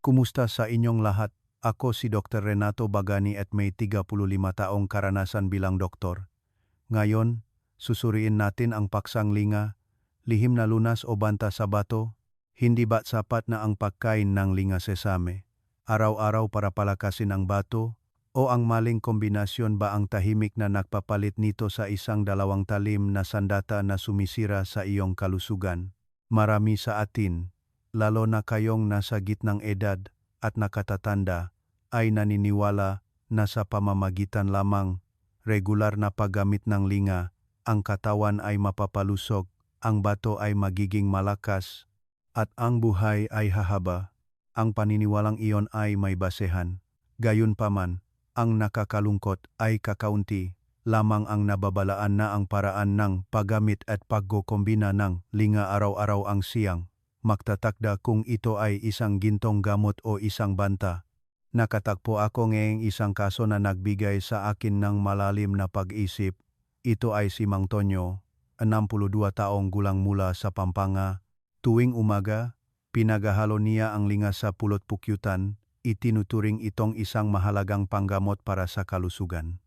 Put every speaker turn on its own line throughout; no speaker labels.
Kumusta sa inyong lahat? Ako si Dr. Renato Bagani at may 35 taong karanasan bilang doktor. Ngayon, susuriin natin ang paksang linga, lihim na lunas o banta sa bato. Hindi ba sapat na ang pagkain ng linga sesame? Araw-araw para palakasin ang bato? O ang maling kombinasyon ba ang tahimik na nagpapalit nito sa isang dalawang talim na sandata na sumisira sa iyong kalusugan? Marami sa atin, lalo na kayong nasa gitnang edad at nakatatanda, ay naniniwala na sa pamamagitan lamang regular na paggamit ng linga, ang katawan ay mapapalusog, ang bato ay magiging malakas, at ang buhay ay hahaba. Ang paniniwalang iyon ay may basehan. Gayunpaman, ang nakakalungkot ay kakaunti lamang ang nababalaan na ang paraan ng paggamit at pagkokombina ng linga araw-araw ang siyang magtatakda kung ito ay isang gintong gamot o isang banta. Nakatagpo ako ngayong isang kaso na nagbigay sa akin ng malalim na pag-isip. Ito ay si Mang Tonyo, 62 taong gulang mula sa Pampanga. Tuwing umaga, pinagahalo niya ang linga sa pulot pukyutan. Itinuturing itong isang mahalagang panggamot para sa kalusugan.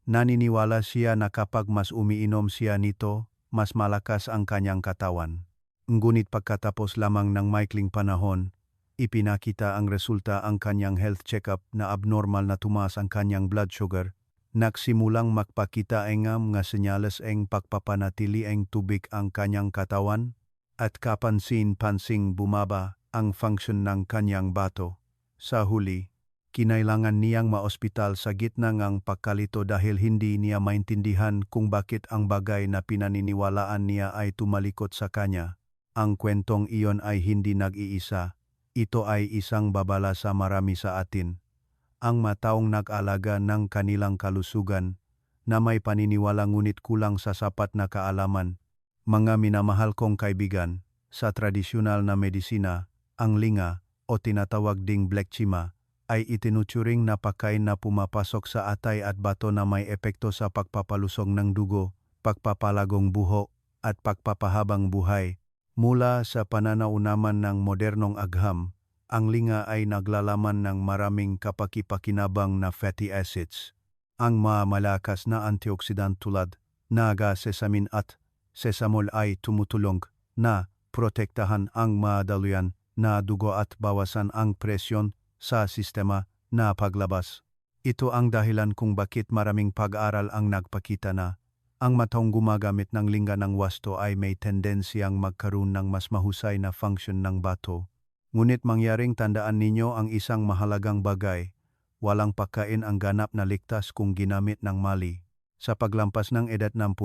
Naniniwala siya na kapag mas umiinom siya nito, mas malakas ang kanyang katawan. Ngunit pagkatapos lamang ng maikling panahon, ipinakita ang resulta ang kanyang health check-up na abnormal na tumaas ang kanyang blood sugar. Nagsimulang magpakita ang mga senyales ng pagpapanatili ng tubig ang kanyang katawan at kapansin-pansing bumaba ang function ng kanyang bato. Sa huli, kinailangan niyang maospital sa gitna ng pagkalito dahil hindi niya maintindihan kung bakit ang bagay na pinaniniwalaan niya ay tumalikod sa kanya. Ang kwentong iyon ay hindi nag-iisa. Ito ay isang babala sa marami sa atin. Ang mataong nag-alaga ng kanilang kalusugan na may paniniwala ngunit kulang sa sapat na kaalaman. Mga minamahal kong kaibigan, sa tradisyonal na medisina, ang linga o tinatawag ding black chima ay itinuturing na pagkain na pumapasok sa atay at bato na may epekto sa pagpapalusog ng dugo, pagpapalagong buhok, at pagpapahabang buhay. Mula sa pananaunaman ng modernong agham, ang linga ay naglalaman ng maraming kapakipakinabang na fatty acids. Ang malakas na antioxidant tulad naga sesamin at sesamol ay tumutulong na protektahan ang madaluyan na dugo at bawasan ang presyon sa sistema na paglabas. Ito ang dahilan kung bakit maraming pag-aaral ang nagpakita na ang mataong gumagamit ng linga ng wasto ay may tendensyang magkaroon ng mas mahusay na function ng bato. Ngunit mangyaring tandaan ninyo ang isang mahalagang bagay, walang pagkain ang ganap na ligtas kung ginamit ng mali. Sa paglampas ng edad 60,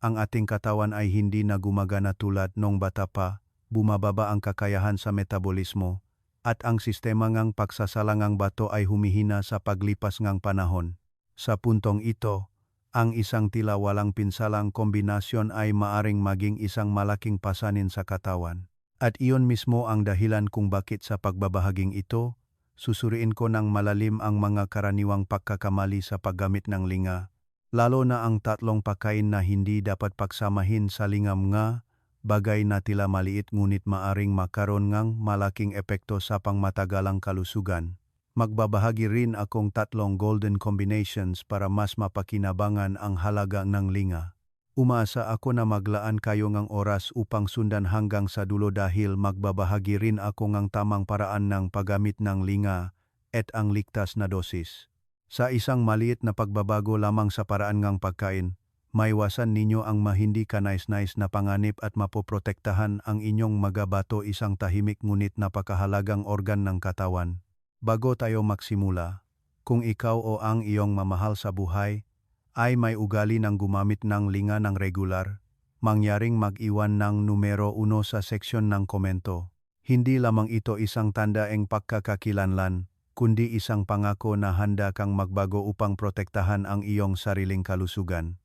ang ating katawan ay hindi na gumagana tulad nung bata pa, bumababa ang kakayahan sa metabolismo, at ang sistema ngang pagsasalangang bato ay humihina sa paglipas ngang panahon. Sa puntong ito, ang isang tila walang pinsalang kombinasyon ay maaring maging isang malaking pasanin sa katawan. At iyon mismo ang dahilan kung bakit sa pagbabahaging ito, susuriin ko ng malalim ang mga karaniwang pagkakamali sa paggamit ng linga, lalo na ang tatlong pagkain na hindi dapat pagsamahin sa lingam nga, bagay na tila maliit ngunit maaring makaroon ngang malaking epekto sa pangmatagalang kalusugan. Magbabahagi rin akong tatlong golden combinations para mas mapakinabangan ang halaga ng linga. Umaasa ako na maglaan kayo ng oras upang sundan hanggang sa dulo dahil magbabahagi rin ako ng tamang paraan ng paggamit ng linga at ang ligtas na dosis. Sa isang maliit na pagbabago lamang sa paraan ng pagkain, maiwasan ninyo ang mahindi kanais-nais na panganib at mapoprotektahan ang inyong magabato, isang tahimik ngunit napakahalagang organ ng katawan. Bago tayo magsimula, kung ikaw o ang iyong mamahal sa buhay ay may ugali ng gumamit ng linga ng regular, mangyaring mag-iwan ng numero 1 sa seksyon ng komento. Hindi lamang ito isang tanda ng pagkakakilanlan, kundi isang pangako na handa kang magbago upang protektahan ang iyong sariling kalusugan.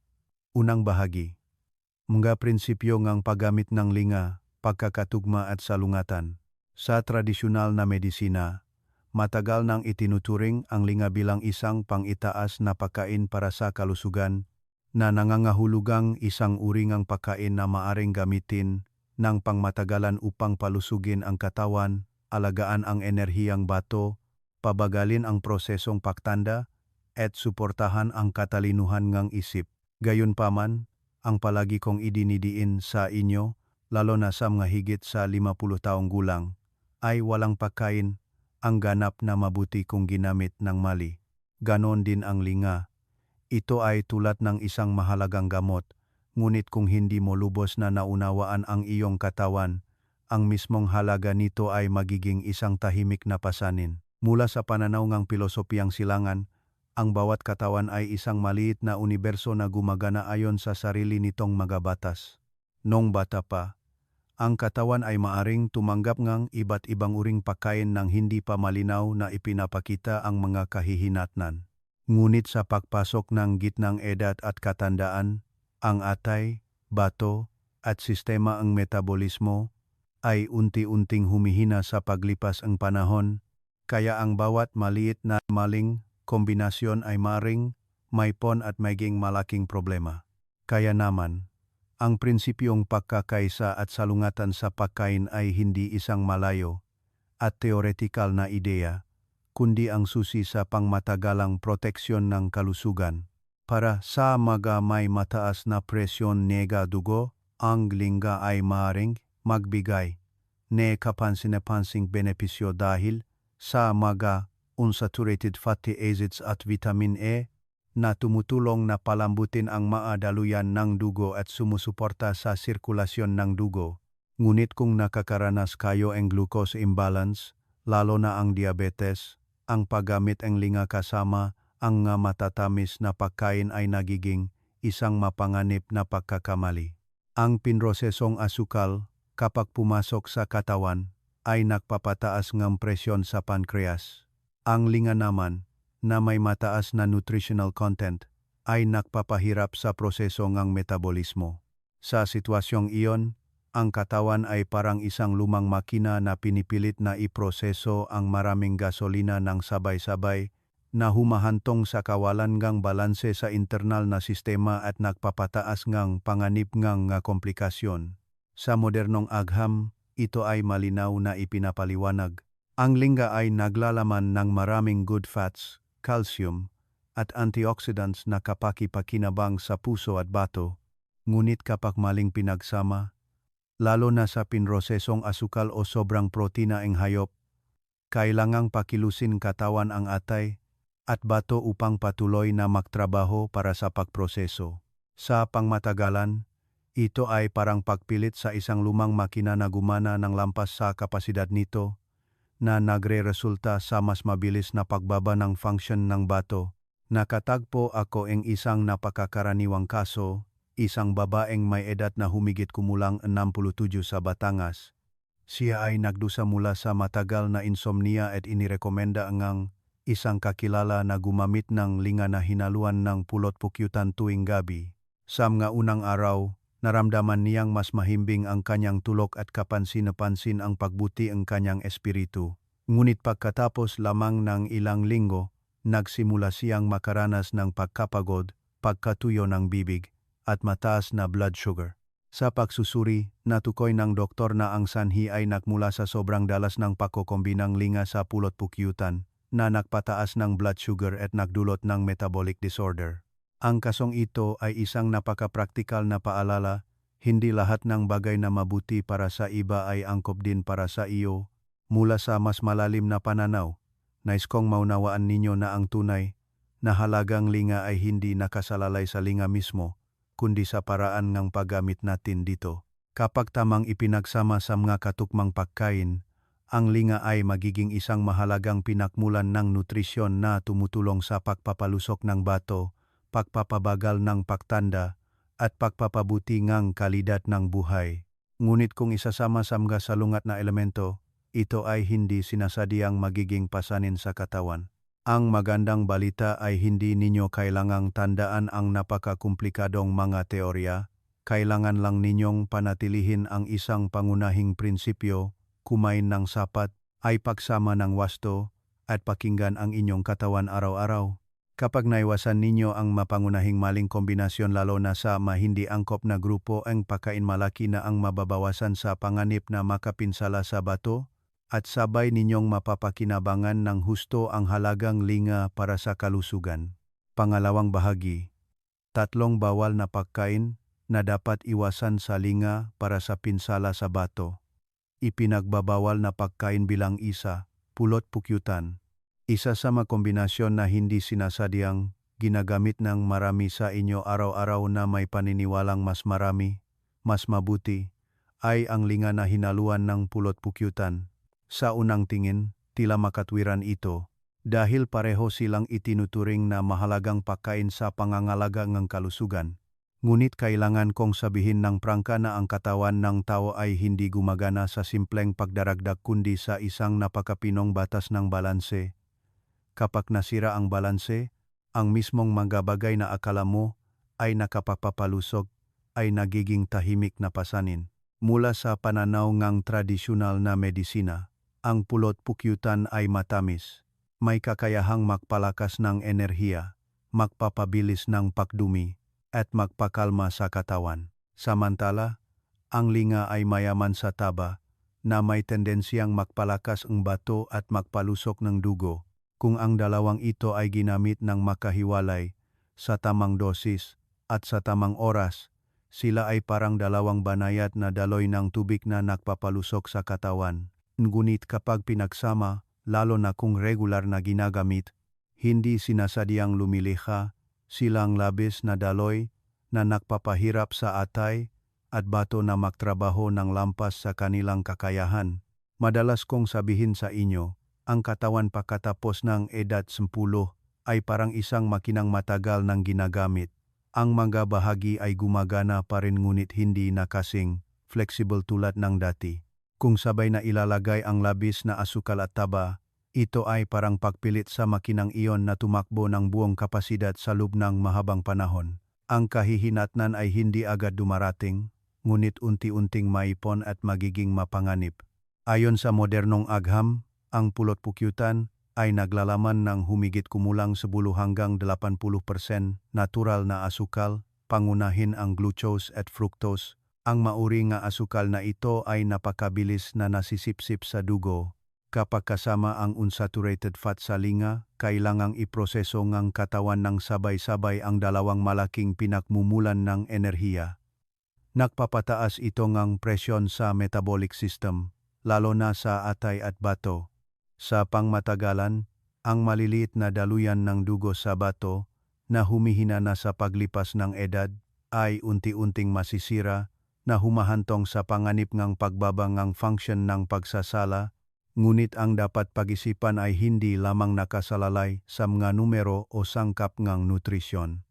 Unang bahagi. Mga prinsipyo ng paggamit ng linga, pagkakatugma at salungatan. Sa tradisyonal na medisina, matagal nang itinuturing ang linga bilang isang pang-itaas na pagkain para sa kalusugan na nangangahulugang isang uri ng pagkain na maaring gamitin ng pangmatagalan upang palusugin ang katawan, alagaan ang enerhiyang bato, pabagalin ang prosesong pagtanda, at suportahan ang katalinuhan ngang isip. Gayunpaman, ang palagi kong idinidiin sa inyo, lalo na sa mga higit sa 50 taong gulang, ay walang pagkain ang ganap na mabuti kung ginamit ng mali. Ganon din ang linga. Ito ay tulad ng isang mahalagang gamot, ngunit kung hindi mo lubos na naunawaan ang iyong katawan, ang mismong halaga nito ay magiging isang tahimik na pasanin. Mula sa pananaw ng pilosopiyang silangan, ang bawat katawan ay isang maliit na universo na gumagana ayon sa sarili nitong mga batas. Nung bata pa, ang katawan ay maaring tumanggap ng iba't ibang uring pagkain ng hindi pa malinaw na ipinapakita ang mga kahihinatnan. Ngunit sa pagpasok ng gitnang edad at katandaan, ang atay, bato, at sistema ang metabolismo ay unti-unting humihina sa paglipas ang panahon, kaya ang bawat maliit na maling kombinasyon ay maring maypon at maging malaking problema. Kaya naman, ang prinsipyong pagkakaisa at salungatan sa pagkain ay hindi isang malayo at teoretikal na ideya, kundi ang susi sa pangmatagalang proteksyon ng kalusugan. Para sa mga may mataas na presyon nega dugo, ang lingga ay maaaring magbigay ne kapansin-napansing benepisyo dahil sa mga unsaturated fatty acids at vitamin E na tumutulong na palambutin ang maadaluyan ng dugo at sumusuporta sa sirkulasyon ng dugo. Ngunit kung nakakaranas kayo ng glucose imbalance, lalo na ang diabetes, ang paggamit ng linga kasama ang matatamis na pagkain ay nagiging isang mapanganib na pagkakamali. Ang pinrosesong asukal, kapag pumasok sa katawan, ay nagpapataas ng presyon sa pancreas. Ang linga naman, na may mataas na nutritional content, ay nagpapahirap sa proseso ng metabolismo. Sa sitwasyong iyon, ang katawan ay parang isang lumang makina na pinipilit na iproseso ang maraming gasolina ng sabay-sabay na humahantong sa kawalan ng balanse sa internal na sistema at nagpapataas ng panganib ng komplikasyon. Sa modernong agham, ito ay malinaw na ipinapaliwanag. Ang lingga ay naglalaman ng maraming good fats, calcium, at antioxidants na kapaki-pakinabang sa puso at bato. Ngunit kapag maling pinagsama, lalo na sa pinrosesong asukal o sobrang protina ng hayop, kailangang pakilusin katawan ang atay at bato upang patuloy na magtrabaho para sa pagproseso. Sa pangmatagalan, ito ay parang pagpilit sa isang lumang makina na gumana ng lampas sa kapasidad nito, na nagre-resulta sa mas mabilis na pagbaba ng function ng bato. Nakatagpo ako ng isang napakakaraniwang kaso, isang babaeng may edad na humigit kumulang 67 sa Batangas. Siya ay nagdusa mula sa matagal na insomnia at inirekomenda ang isang kakilala na gumamit ng linga na hinaluan ng pulot pukyutan tuwing gabi. Sa mga unang araw, naramdaman niyang mas mahimbing ang kanyang tulog at kapansin-napansin ang pagbuti ang kanyang espiritu. Ngunit pagkatapos lamang ng ilang linggo, nagsimula siyang makaranas ng pagkapagod, pagkatuyo ng bibig, at mataas na blood sugar. Sa pagsusuri, natukoy ng doktor na ang sanhi ay nagmula sa sobrang dalas ng pagkokombinang linga sa pulot pukyutan, na nagpataas ng blood sugar at nagdulot ng metabolic disorder. Ang kasong ito ay isang napaka-praktikal na paalala, hindi lahat ng bagay na mabuti para sa iba ay angkop din para sa iyo. Mula sa mas malalim na pananaw, nais kong maunawaan ninyo na ang tunay na halagang linga ay hindi nakasalalay sa linga mismo, kundi sa paraan ng paggamit natin dito. Kapag tamang ipinagsama sa mga katukmang pagkain, ang linga ay magiging isang mahalagang pinakmulan ng nutrisyon na tumutulong sa pagpapalusok ng bato, pagpapabagal ng pagtanda, at pagpapabuti ng kalidad ng buhay. Ngunit kung isasama sa mga salungat na elemento, ito ay hindi sinasadyang magiging pasanin sa katawan. Ang magandang balita ay hindi ninyo kailangang tandaan ang napakakumplikadong mga teorya, kailangan lang ninyong panatilihin ang isang pangunahing prinsipyo, kumain ng sapat, ay pagsama ng wasto, at pakinggan ang inyong katawan araw-araw. Kapag naiwasan ninyo ang mapangunahing maling kombinasyon lalo na sa hindi angkop na grupo ang pagkain malaki na ang mababawasan sa panganib na makapinsala sa bato, at sabay ninyong mapapakinabangan ng husto ang halagang linga para sa kalusugan. Pangalawang bahagi. 3 bawal na pagkain na dapat iwasan sa linga para sa pinsala sa bato. Ipinagbabawal na pagkain bilang isa, pulot pukyutan. Isa sa mga kombinasyon na hindi sinasadyang ginagamit ng marami sa inyo araw-araw na may paniniwalang mas marami, mas mabuti, ay ang linga na hinaluan ng pulot pukyutan. Sa unang tingin, tila makatwiran ito, dahil pareho silang itinuturing na mahalagang pagkain sa pangangalaga ng kalusugan. Ngunit kailangan kong sabihin ng prangka na ang katawan ng tao ay hindi gumagana sa simpleng pagdaragdag kundi sa isang napakapinong batas ng balanse. Kapag nasira ang balanse, ang mismong mga bagay na akala mo ay nakapapalusog ay nagiging tahimik na pasanin. Mula sa pananaw ng tradisyonal na medisina, ang pulot pukyutan ay matamis. May kakayahang magpalakas ng enerhiya, magpapabilis ng pagdumi, at magpakalma sa katawan. Samantala, ang linga ay mayaman sa taba na may tendensyang magpalakas ng bato at magpalusok ng dugo. Kung ang dalawang ito ay ginamit ng makahiwalay, sa tamang dosis, at sa tamang oras, sila ay parang dalawang banayad na daloy ng tubig na nagpapalusok sa katawan. Ngunit kapag pinagsama, lalo na kung regular na ginagamit, hindi sinasadyang lumilikha, silang labis na daloy na nagpapahirap sa atay at bato na magtrabaho ng lampas sa kanilang kakayahan. Madalas kong sabihin sa inyo, ang katawan pagkatapos ng edad 10 ay parang isang makinang matagal nang ginagamit. Ang mga bahagi ay gumagana pa rin ngunit hindi na kasing flexible tulad ng dati. Kung sabay na ilalagay ang labis na asukal at taba, ito ay parang pagpilit sa makinang iyon na tumakbo ng buong kapasidad sa loob ng mahabang panahon. Ang kahihinatnan ay hindi agad dumarating, ngunit unti-unting maipon at magiging mapanganib. Ayon sa modernong agham, ang pulot pukyutan ay naglalaman ng humigit kumulang 10 hanggang 80% natural na asukal, pangunahin ang glucose at fructose. Ang mauri nga asukal na ito ay napakabilis na nasisipsip sa dugo. Kapag kasama ang unsaturated fat sa linga, kailangang iproseso ng katawan ng sabay-sabay ang dalawang malaking pinakmumulan ng enerhiya. Nagpapataas ito ng presyon sa metabolic system, lalo na sa atay at bato. Sa pangmatagalan, ang maliliit na daluyan ng dugo sa bato na humihina na sa paglipas ng edad ay unti-unting masisira na humahantong sa panganib ng pagbaba ng function ng pagsasala, ngunit ang dapat pag-isipan ay hindi lamang nakasalalay sa mga numero o sangkap ng nutrisyon.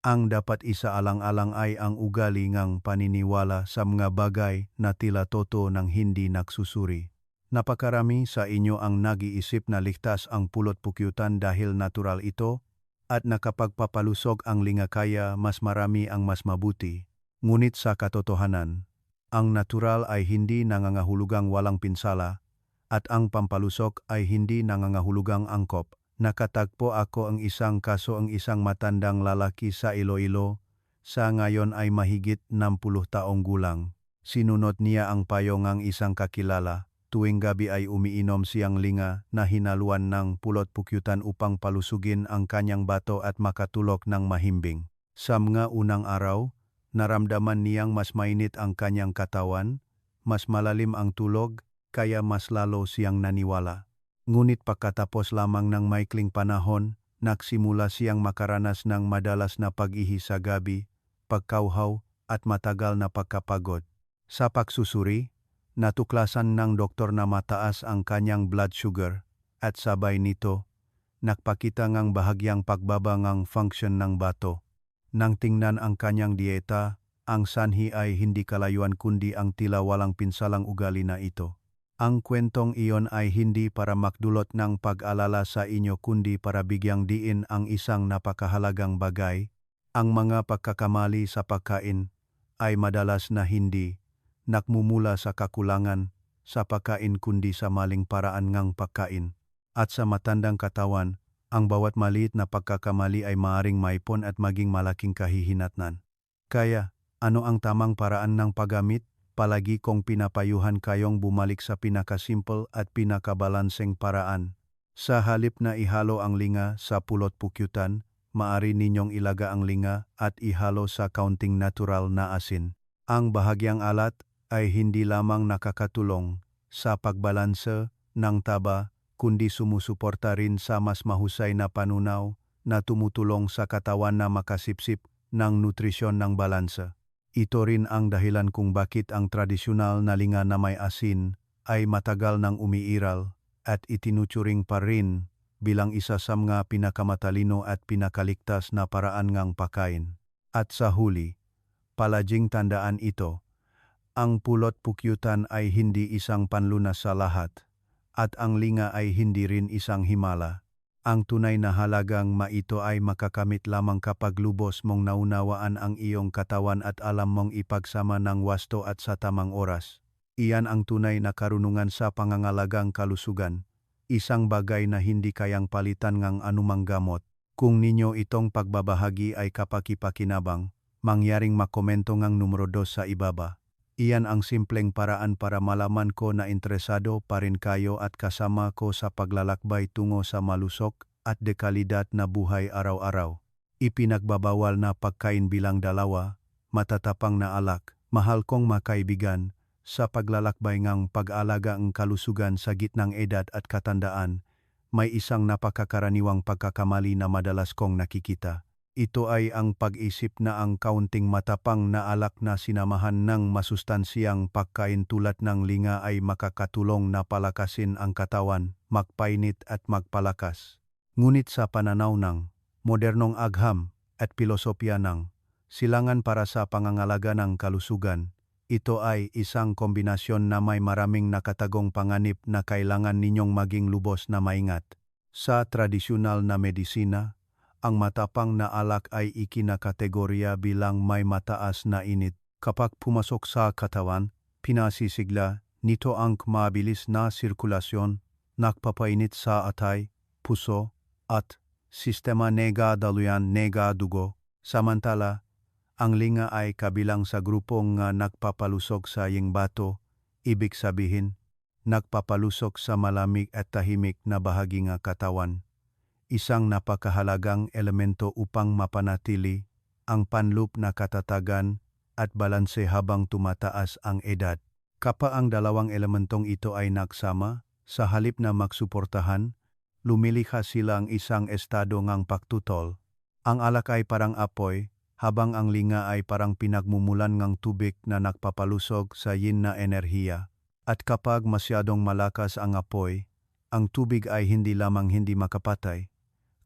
Ang dapat isaalang-alang ay ang ugali ng paniniwala sa mga bagay na tila toto ng hindi nagsusuri. Napakarami sa inyo ang nag-iisip na ligtas ang pulot pukyutan dahil natural ito at nakapagpapalusog ang linga kaya mas marami ang mas mabuti. Ngunit sa katotohanan, ang natural ay hindi nangangahulugang walang pinsala at ang pampalusok ay hindi nangangahulugang angkop. Nakatagpo ako ang isang kaso ang isang matandang lalaki sa Iloilo, sa ngayon ay mahigit 60 taong gulang. Sinunod niya ang payo ng isang kakilala. Tuwing gabi ay umiinom siyang linga na hinaluan ng pulot pukyutan upang palusugin ang kanyang bato at makatulog ng mahimbing. Sa mga unang araw, naramdaman niyang mas mainit ang kanyang katawan, mas malalim ang tulog, kaya mas lalo siyang naniwala. Ngunit pagkatapos lamang ng maikling panahon, nagsimula siyang makaranas ng madalas na pag-ihi sa gabi, pagkauhaw at matagal na pagkapagod. Sa pagsusuri, natuklasan ng doktor na mataas ang kanyang blood sugar at sabay nito, nagpakita ngang bahagyang pagbaba ng function ng bato. Nang tingnan ang kanyang dieta, ang sanhi ay hindi kalayuan kundi ang tila walang pinsalang ugali na ito. Ang kwentong iyon ay hindi para makdulot ng pag-alala sa inyo kundi para bigyang diin ang isang napakahalagang bagay. Ang mga pagkakamali sa pagkain ay madalas na hindi nakmumula sa kakulangan sa pagkain kundi sa maling paraan ng pagkain. At sa matandang katawan, ang bawat maliit na pagkakamali ay maaring maipon at maging malaking kahihinatnan. Kaya, ano ang tamang paraan ng paggamit? palagi kong pinapayuhan kayong bumalik sa pinakasimple at pinakabalanseng paraan. Sa halip na ihalo ang linga sa pulot pukyutan, maari ninyong ilaga ang linga at ihalo sa kaunting natural na asin. Ang bahagyang alat ay hindi lamang nakakatulong sa pagbalanse ng taba, kundi sumusuporta rin sa mas mahusay na panunaw na tumutulong sa katawan na makasipsip ng nutrisyon ng balanse. Ito rin ang dahilan kung bakit ang tradisyonal na linga na may asin ay matagal nang umiiral at itinuturing pa rin bilang isa sa mga pinakamatalino at pinakaligtas na paraan ngang pakain. At sa huli, palaging tandaan ito, ang pulot pukyutan ay hindi isang panlunas sa lahat, at ang linga ay hindi rin isang himala. Ang tunay na halagang maito ay makakamit lamang kapag lubos mong naunawaan ang iyong katawan at alam mong ipagsama ng wasto at sa tamang oras. Iyan ang tunay na karunungan sa pangangalagang kalusugan, isang bagay na hindi kayang palitan ng anumang gamot. Kung ninyo itong pagbabahagi ay kapakipakinabang, mangyaring makomento ng numero 2 sa ibaba. Iyan ang simpleng paraan para malaman ko na interesado pa rin kayo at kasama ko sa paglalakbay tungo sa malusog at dekalidad na buhay araw-araw. Ipinagbabawal na pagkain bilang dalawa, matatapang na alak, mahal kong makaibigan, sa paglalakbay ngang pag-alaga ang kalusugan sa gitnang edad at katandaan, may isang napakakaraniwang pagkakamali na madalas kong nakikita. Ito ay ang pag-isip na ang kaunting matapang na alak na sinamahan ng masustansyang pagkain tulad ng linga ay makakatulong na palakasin ang katawan, magpainit at magpalakas. Ngunit sa pananaw ng modernong agham at pilosopya ng silangan para sa pangangalaga ng kalusugan, ito ay isang kombinasyon na may maraming nakatagong panganib na kailangan ninyong maging lubos na maingat. Sa tradisyonal na medisina, ang matapang na alak ay ikinakategorya bilang may mataas na init. Kapag pumasok sa katawan, pinasisigla nito ang mabilis na sirkulasyon, nagpapainit sa atay, puso, at sistema nega-daluyan nega-dugo. Samantala, ang linga ay kabilang sa grupong nagpapalusog sa iyong bato, ibig sabihin, nagpapalusog sa malamig at tahimik na bahagi ng katawan. Isang napakahalagang elemento upang mapanatili ang panlup na katatagan at balanse habang tumataas ang edad. Kapag ang dalawang elementong ito ay nagsama, sa halip na magsuportahan, lumilikha silang isang estado ng pagtutol. Ang alak ay parang apoy, habang ang linga ay parang pinagmumulan ng tubig na nagpapalusog sa yin na enerhiya. At kapag masyadong malakas ang apoy, ang tubig ay hindi lamang hindi makapatay,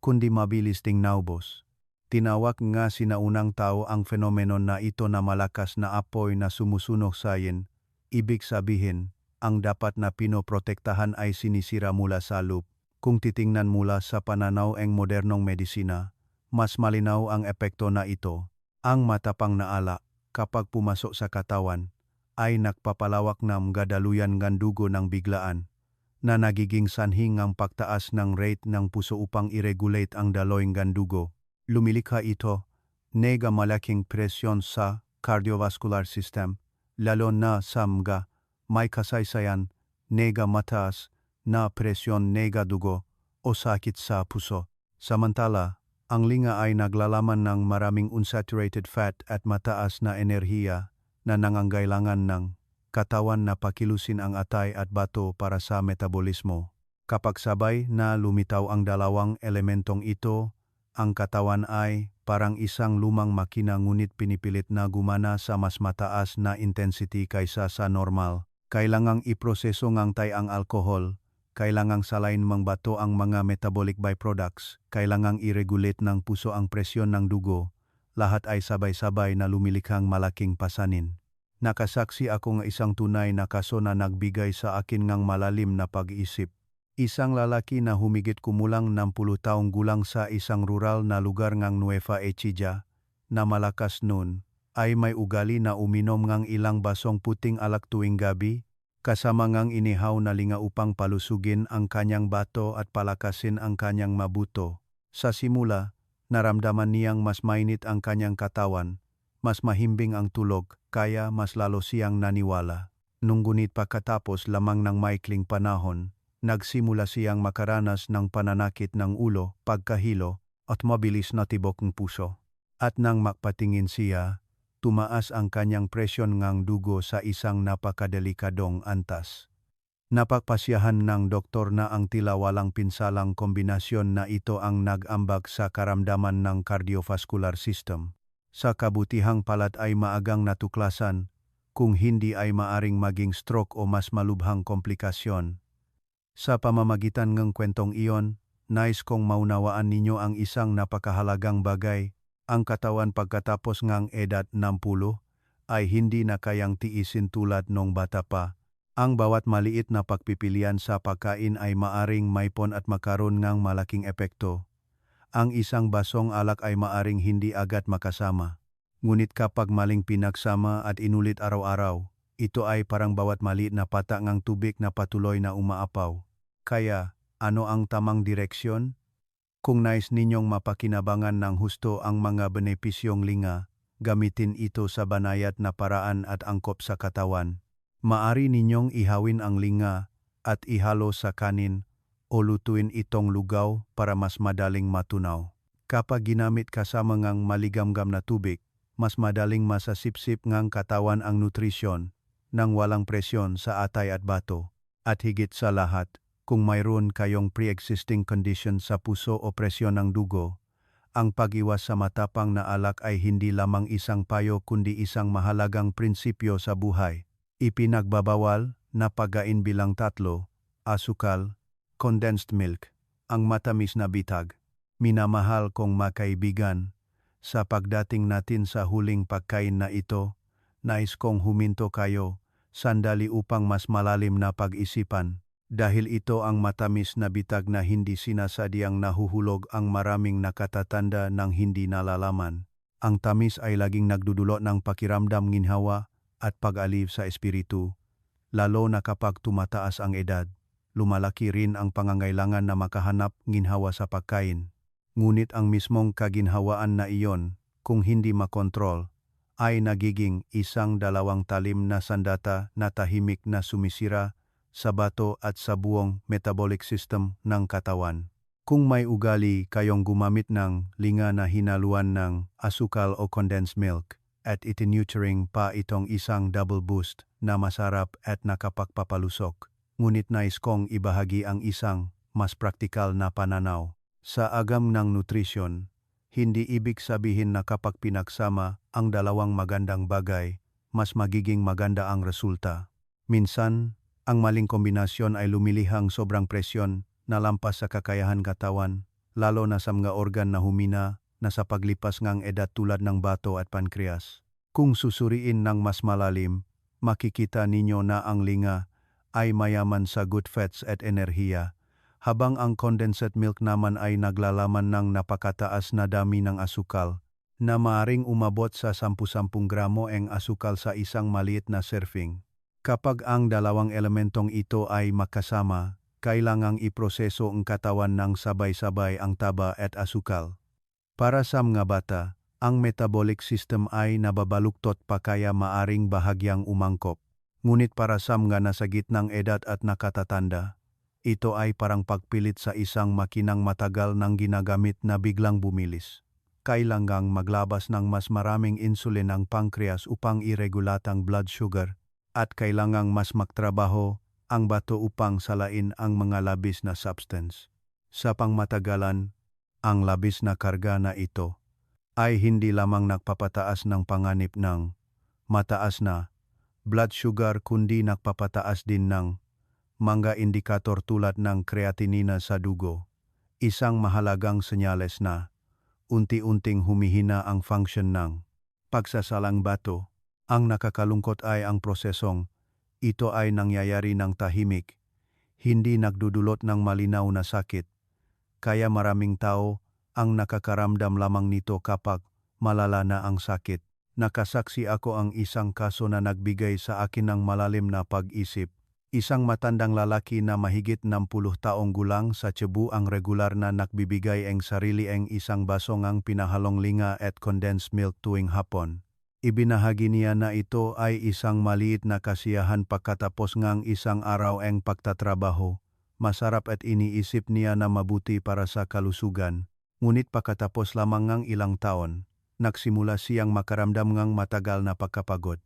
kundi mabilis ding naubos. Tinawag nga sinaunang tao ang fenomeno na ito na malakas na apoy na sumusunog sa yin. Ibig sabihin, ang dapat na pinoprotektahan ay sinisira mula sa loob. Kung titingnan mula sa pananaw ng modernong medisina, mas malinaw ang epekto na ito. Ang matapang na alak, kapag pumasok sa katawan, ay nagpapalawak ng gadaluyan ng dugo ng biglaan, na nagiging sanhi ng pagtaas ng rate ng puso upang i-regulate ang daloy ng dugo. Lumilikha ito, nega malaking presyon sa cardiovascular system, lalo na sa mga may kasaysayan, nega mataas na presyon nega dugo o sakit sa puso. Samantala, ang linga ay naglalaman ng maraming unsaturated fat at mataas na enerhiya na nangangailangan ng katawan na pakilusin ang atay at bato para sa metabolismo. Kapag sabay na lumitaw ang dalawang elementong ito, ang katawan ay parang isang lumang makina ngunit pinipilit na gumana sa mas mataas na intensity kaysa sa normal. Kailangang iproseso ng tay ang alkohol, kailangang salain mang bato ang mga metabolic byproducts, kailangang i-regulate ng puso ang presyon ng dugo, lahat ay sabay-sabay na lumilikhang malaking pasanin. Nakasaksi ako ng isang tunay na kaso na nagbigay sa akin ng malalim na pag-iisip. Isang lalaki na humigit kumulang 60 taong gulang sa isang rural na lugar ng Nueva Ecija, na malakas noon, ay may ugali na uminom ng ilang basong puting alak tuwing gabi, kasama ng inihaw na linga upang palusugin ang kanyang bato at palakasin ang kanyang mabuto. Sa simula, naramdaman niyang mas mainit ang kanyang katawan, mas mahimbing ang tulog, kaya mas lalo siyang naniwala. Ngunit pagkatapos lamang ng maikling panahon, nagsimula siyang makaranas ng pananakit ng ulo, pagkahilo, at mabilis na tibok ng puso. At nang makpatingin siya, tumaas ang kanyang presyon ng dugo sa isang napakadelikadong antas. Napagpasyahan ng doktor na ang tila walang pinsalang kombinasyon na ito ang nag-ambag sa karamdaman ng cardiovascular system. Sa kabutihang palad ay maagang natuklasan, kung hindi ay maaring maging stroke o mas malubhang komplikasyon. Sa pamamagitan ng kwentong iyon, nais kong maunawaan ninyo ang isang napakahalagang bagay, ang katawan pagkatapos ng edad 60 ay hindi na kayang tiisin tulad nung bata pa. Ang bawat maliit na pagpipilian sa pagkain ay maaring maipon at makaroon ng malaking epekto. Ang isang basong alak ay maaring hindi agad makasama. Ngunit kapag maling pinagsama at inulit araw-araw, ito ay parang bawat maliit na patak ng tubig na patuloy na umaapaw. Kaya, ano ang tamang direksyon? Kung nais ninyong mapakinabangan ng husto ang mga benepisyong linga, gamitin ito sa banayad na paraan at angkop sa katawan. Maari ninyong ihawin ang linga at ihalo sa kanin o lutuin itong lugaw para mas madaling matunaw. Kapag ginamit kasama ng maligamgam na tubig, mas madaling masasipsip ng katawan ang nutrisyon nang walang presyon sa atay at bato. At higit sa lahat, kung mayroon kayong pre-existing condition sa puso o presyon ng dugo, ang pag-iwas sa matapang na alak ay hindi lamang isang payo kundi isang mahalagang prinsipyo sa buhay. Ipinagbabawal na pagkain bilang 3, asukal, condensed milk, ang matamis na bitag. Minamahal kong makaibigan, sa pagdating natin sa huling pagkain na ito, nais kong huminto kayo, sandali upang mas malalim na pag-isipan. Dahil ito ang matamis na bitag na hindi sinasadyang nahuhulog ang maraming nakatatanda ng hindi nalalaman. Ang tamis ay laging nagdudulot ng pakiramdam nginhawa at pag-alib sa espiritu, lalo na kapag tumataas ang edad. Lumalaki rin ang pangangailangan na makahanap nginhawa sa pagkain. Ngunit ang mismong kaginhawaan na iyon, kung hindi makontrol, ay nagiging isang dalawang talim na sandata na tahimik na sumisira sa bato at sa buong metabolic system ng katawan. Kung may ugali kayong gumamit ng linga na hinaluan ng asukal o condensed milk, at itinuturing pa itong isang double boost na masarap at nakapagpapalusok. Ngunit nais kong ibahagi ang isang mas praktikal na pananaw. Sa agam ng nutrisyon, hindi ibig sabihin na kapag pinagsama ang dalawang magandang bagay, mas magiging maganda ang resulta. Minsan, ang maling kombinasyon ay lumilihang sobrang presyon na lampas sa kakayahan katawan, lalo na sa mga organ na humina na sa paglipas ng edad tulad ng bato at pankreas. Kung susuriin ng mas malalim, makikita ninyo na ang linga ay mayaman sa good fats at enerhiya, habang ang condensed milk naman ay naglalaman ng napakataas na dami ng asukal, na maaring umabot sa 10-10 gramo ang asukal sa isang maliit na serving. Kapag ang dalawang elementong ito ay makasama, kailangang iproseso ang katawan ng sabay-sabay ang taba at asukal. Para sa mga bata, ang metabolic system ay nababaluktot pa kaya maaring bahagyang umangkop. Ngunit para sa mga nasa gitnang edad at nakatatanda, ito ay parang pagpilit sa isang makinang matagal nang ginagamit na biglang bumilis. Kailangang maglabas ng mas maraming insulin ang pankreas upang i-regulate ang blood sugar, at kailangang mas magtrabaho ang bato upang salain ang mga labis na substance. Sa pangmatagalan, ang labis na karga na ito ay hindi lamang nagpapataas ng panganib ng mataas na blood sugar kundi nagpapataas din ng mga indikator tulad ng creatinina sa dugo, isang mahalagang senyales na unti-unting humihina ang function ng pagsasalang bato. Ang nakakalungkot ay ang prosesong ito ay nangyayari ng tahimik, hindi nagdudulot ng malinaw na sakit. Kaya maraming tao ang nakakaramdam lamang nito kapag malala na ang sakit. Nakasaksi ako ang isang kaso na nagbigay sa akin ng malalim na pag-isip. Isang matandang lalaki na mahigit 60 taong gulang sa Cebu ang regular na nagbibigay ang sarili ang isang basong ang pinahalong linga at condensed milk tuwing hapon. Ibinahagi niya na ito ay isang maliit na kasiyahan pagkatapos ngang isang araw ang pagtatrabaho. Masarap at iniisip niya na mabuti para sa kalusugan. Ngunit pagkatapos lamang ngang ilang taon, nagsimula siyang makaramdam ngang matagal na pagkapagod.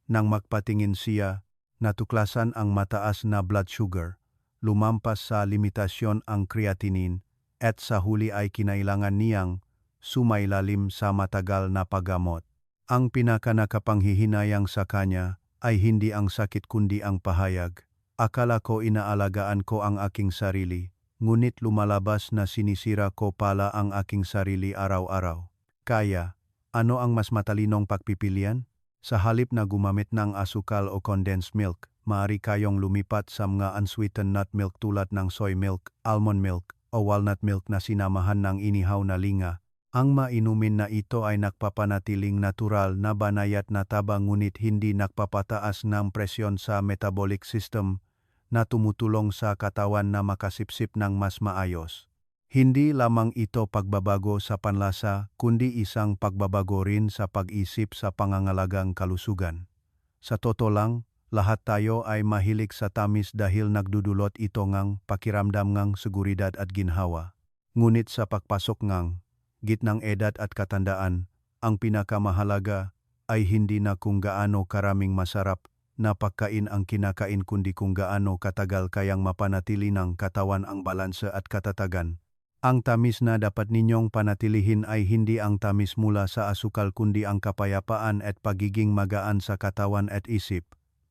Nang magpatingin siya, natuklasan ang mataas na blood sugar, lumampas sa limitasyon ang creatinine, at sa huli ay kinailangan niyang sumailalim sa matagal na paggamot. Ang pinakanakapanghihinayang sa kanya ay hindi ang sakit kundi ang pahayag. Akala ko inaalagaan ko ang aking sarili, ngunit lumalabas na sinisira ko pala ang aking sarili araw-araw. Kaya, ano ang mas matalinong pagpipilian? Sa halip na gumamit ng asukal o condensed milk, maaari kayong lumipat sa mga unsweetened nut milk tulad ng soy milk, almond milk, o walnut milk na sinamahan ng inihaw na linga. Ang mainumin na ito ay nagpapanatiling natural na banayat na taba ngunit hindi nagpapataas ng presyon sa metabolic system na tumutulong sa katawan na makasipsip ng mas maayos. Hindi lamang ito pagbabago sa panlasa kundi isang pagbabago rin sa pag-isip sa pangangalagang kalusugan. Sa totoo lang, lahat tayo ay mahilig sa tamis dahil nagdudulot ito ngang pakiramdam ngang seguridad at ginhawa. Ngunit sa pagpasok ngang gitnang edad at katandaan, ang pinakamahalaga ay hindi na kung gaano karaming masarap na pagkain ang kinakain kundi kung gaano katagal kayang mapanatili ng katawan ang balanse at katatagan. Ang tamis na dapat ninyong panatilihin ay hindi ang tamis mula sa asukal kundi ang kapayapaan at pagiging magaan sa katawan at isip.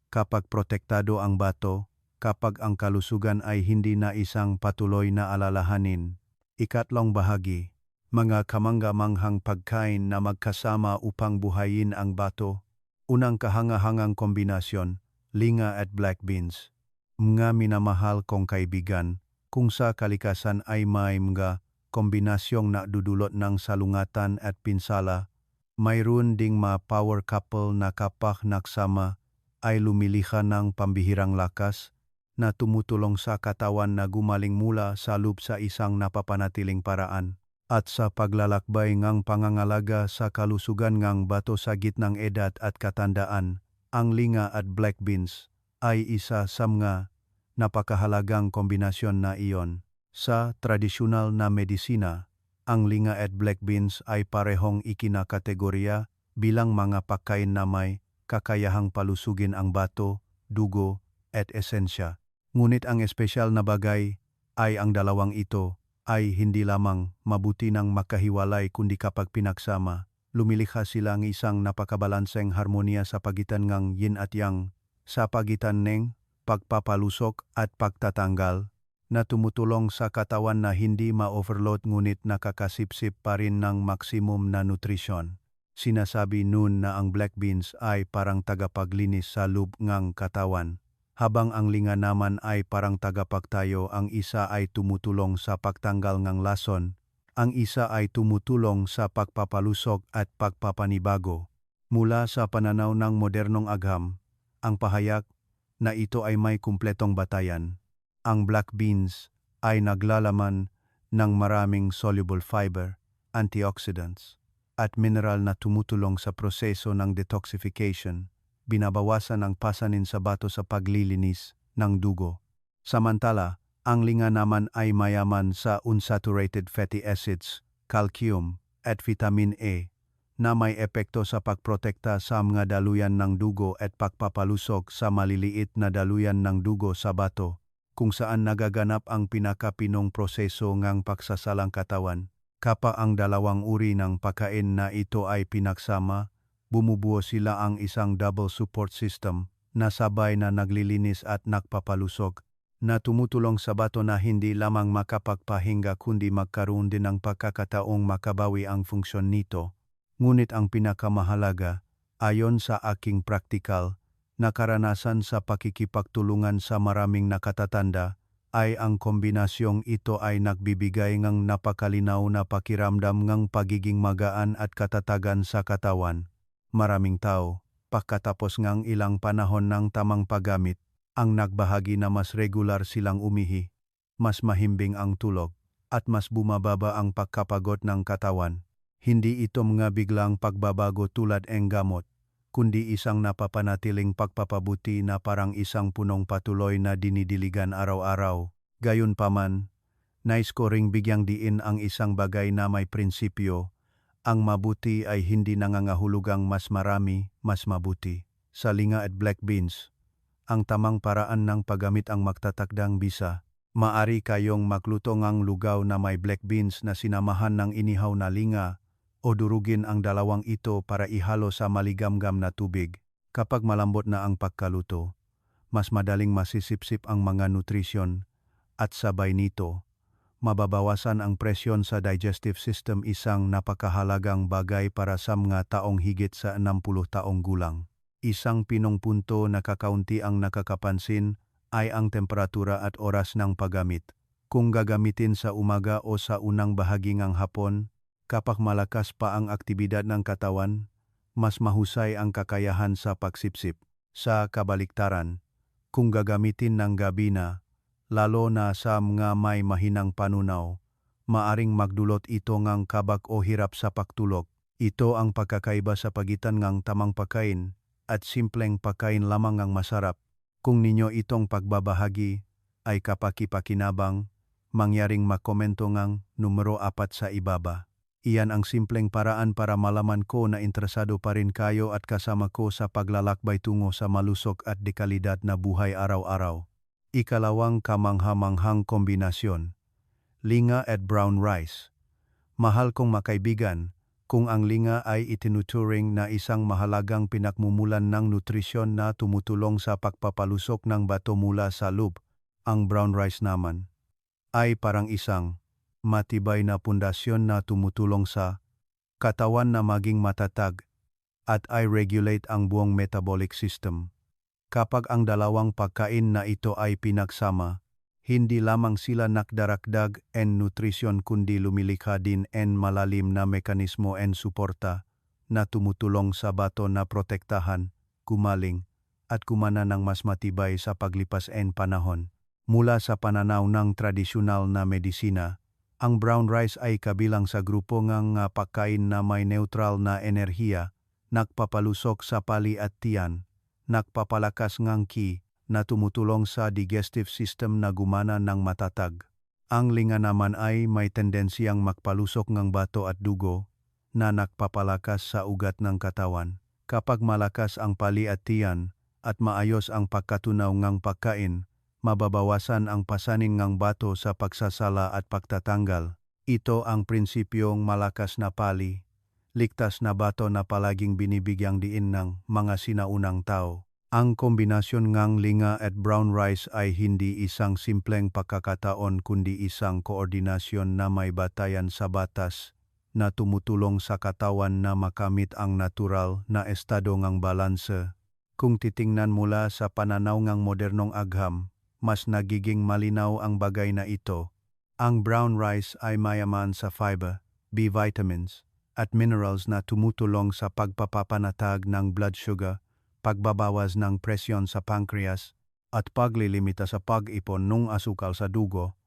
Kapag protektado ang bato, kapag ang kalusugan ay hindi na isang patuloy na alalahanin. Ikatlong bahagi. Mga kamangga-manghang pagkain na magkasama upang buhayin ang bato. Unang kahangahangang kombinasyon, linga at black beans. Mga minamahal kong kaibigan, kung sa kalikasan ay may mga kombinasyong nadudulot ng salungatan at pinsala, mayroon ding power couple na kapag nagsama ay lumilikha ng pambihirang lakas na tumutulong sa katawan na gumaling mula sa loob sa isang napapanatiling paraan. At sa paglalakbay ngang pangangalaga sa kalusugan ngang bato sa gitnang edad at katandaan, ang linga at black beans ay isa sa mga napakahalagang kombinasyon na iyon. Sa tradisyonal na medisina, ang linga at black beans ay parehong ikinakategorya bilang mga pagkain na may kakayahang palusugin ang bato, dugo, at esensya. Ngunit ang espesyal na bagay ay ang dalawang ito ay hindi lamang mabuti ng makahiwalay kundi kapag pinagsama, lumilikha silang isang napakabalanseng harmonia sa pagitan ng yin at yang, sa pagitan ng pagpapalusok at pagtatanggal, na tumutulong sa katawan na hindi ma-overload ngunit nakakasipsip pa rin ng maksimum na nutrisyon. Sinasabi nun na ang black beans ay parang tagapaglinis sa loob ng katawan, habang ang linga naman ay parang tagapagtayo. Ang isa ay tumutulong sa pagtanggal ng lason, ang isa ay tumutulong sa pagpapalusog at pagpapanibago. Mula sa pananaw ng modernong agham, ang pahayag na ito ay may kumpletong batayan. Ang black beans ay naglalaman ng maraming soluble fiber, antioxidants, at mineral na tumutulong sa proseso ng detoxification, binabawasan ang pasanin sa bato sa paglilinis ng dugo. Samantala, ang linga naman ay mayaman sa unsaturated fatty acids, calcium, at vitamin A, na may epekto sa pagprotekta sa mga daluyan ng dugo at pagpapalusog sa maliliit na daluyan ng dugo sa bato, kung saan nagaganap ang pinakapinong proseso ng pagsasalang katawan. Kapag ang dalawang uri ng pagkain na ito ay pinagsama, bumubuo sila ang isang double support system na sabay na naglilinis at nagpapalusog, na tumutulong sa bato na hindi lamang makapagpahinga kundi magkaroon din ng pagkakataong makabawi ang funksyon nito. Ngunit ang pinakamahalaga, ayon sa aking praktikal na karanasan sa pakikipagtulungan sa maraming nakatatanda, ay ang kombinasyong ito ay nagbibigay ng napakalinaw na pakiramdam ng pagiging magaan at katatagan sa katawan. Maraming tao, pagkatapos ng ilang panahon ng tamang paggamit, ang nagbahagi na mas regular silang umihi, mas mahimbing ang tulog, at mas bumababa ang pagkapagod ng katawan. Hindi ito mga biglang pagbabago tulad ng gamot, kundi isang napapanatiling pagpapabuti na parang isang punong patuloy na dinidiligan araw-araw. Gayunpaman, nais ko ring bigyang diin ang isang bagay na may prinsipyo. Ang mabuti ay hindi nangangahulugang mas marami, mas mabuti. Sa linga at black beans, ang tamang paraan ng paggamit ang magtatakdang bisa. Maari kayong magluto ngang lugaw na may black beans na sinamahan ng inihaw na linga o durugin ang dalawang ito para ihalo sa maligamgam na tubig. Kapag malambot na ang pagkaluto, mas madaling masisipsip ang mga nutrisyon at sabay nito, mababawasan ang presyon sa digestive system, isang napakahalagang bagay para sa mga taong higit sa 60 taong gulang. Isang pinong punto na kakaunti ang nakakapansin ay ang temperatura at oras ng paggamit. Kung gagamitin sa umaga o sa unang bahagi ng hapon, kapag malakas pa ang aktibidad ng katawan, mas mahusay ang kakayahan sa pagsipsip. Sa kabaliktaran, kung gagamitin ng gabi na, lalo na sa mga may mahinang panunaw, maaring magdulot ito ng kabag o hirap sa pagtulog. Ito ang pagkakaiba sa pagitan ng tamang pagkain at simpleng pagkain lamang ang masarap. Kung ninyo itong pagbabahagi ay kapaki-pakinabang, mangyaring makomento ngang numero 4 sa ibaba. Iyan ang simpleng paraan para malaman ko na interesado pa rin kayo at kasama ko sa paglalakbay tungo sa malusog at dekalidad na buhay araw-araw. Ikalawang kamangha-manghang kombinasyon, linga at brown rice. Mahal kong makaibigan, kung ang linga ay itinuturing na isang mahalagang pinakmumulan ng nutrisyon na tumutulong sa pagpapalusok ng bato mula sa loob, ang brown rice naman ay parang isang matibay na pundasyon na tumutulong sa katawan na maging matatag at i-regulate ang buong metabolic system. Kapag ang dalawang pagkain na ito ay pinagsama, hindi lamang sila nakdarakdag en nutrisyon kundi lumilikha din en malalim na mekanismo en suporta na tumutulong sa bato na protektahan, gumaling, at kumana ng mas matibay sa paglipas en panahon. Mula sa pananaw ng tradisyonal na medisina, ang brown rice ay kabilang sa grupo ng pagkain na may neutral na enerhiya, nagpapalusok sa pali at tiyan, nagpapalakas ng ki, na tumutulong sa digestive system na gumana ng matatag. Ang linga naman ay may tendensiyang magpalusok ng bato at dugo na nagpapalakas sa ugat ng katawan. Kapag malakas ang pali at tiyan at maayos ang pagkatunaw ng pagkain, mababawasan ang pasanin ng bato sa pagsasala at pagtatanggal. Ito ang prinsipyong malakas na pali, ligtas na bato na palaging binibigyang diin ng mga sinaunang tao. Ang kombinasyon ng linga at brown rice ay hindi isang simpleng pagkakataon kundi isang koordinasyon na may batayan sa batas na tumutulong sa katawan na makamit ang natural na estado ng balanse. Kung titingnan mula sa pananaw ng modernong agham, mas nagiging malinaw ang bagay na ito. Ang brown rice ay mayaman sa fiber, B vitamins, at minerals na tumutulong sa pagpapapanatag ng blood sugar, pagbabawas ng presyon sa pancreas, at paglilimita sa pag-ipon ng asukal sa dugo,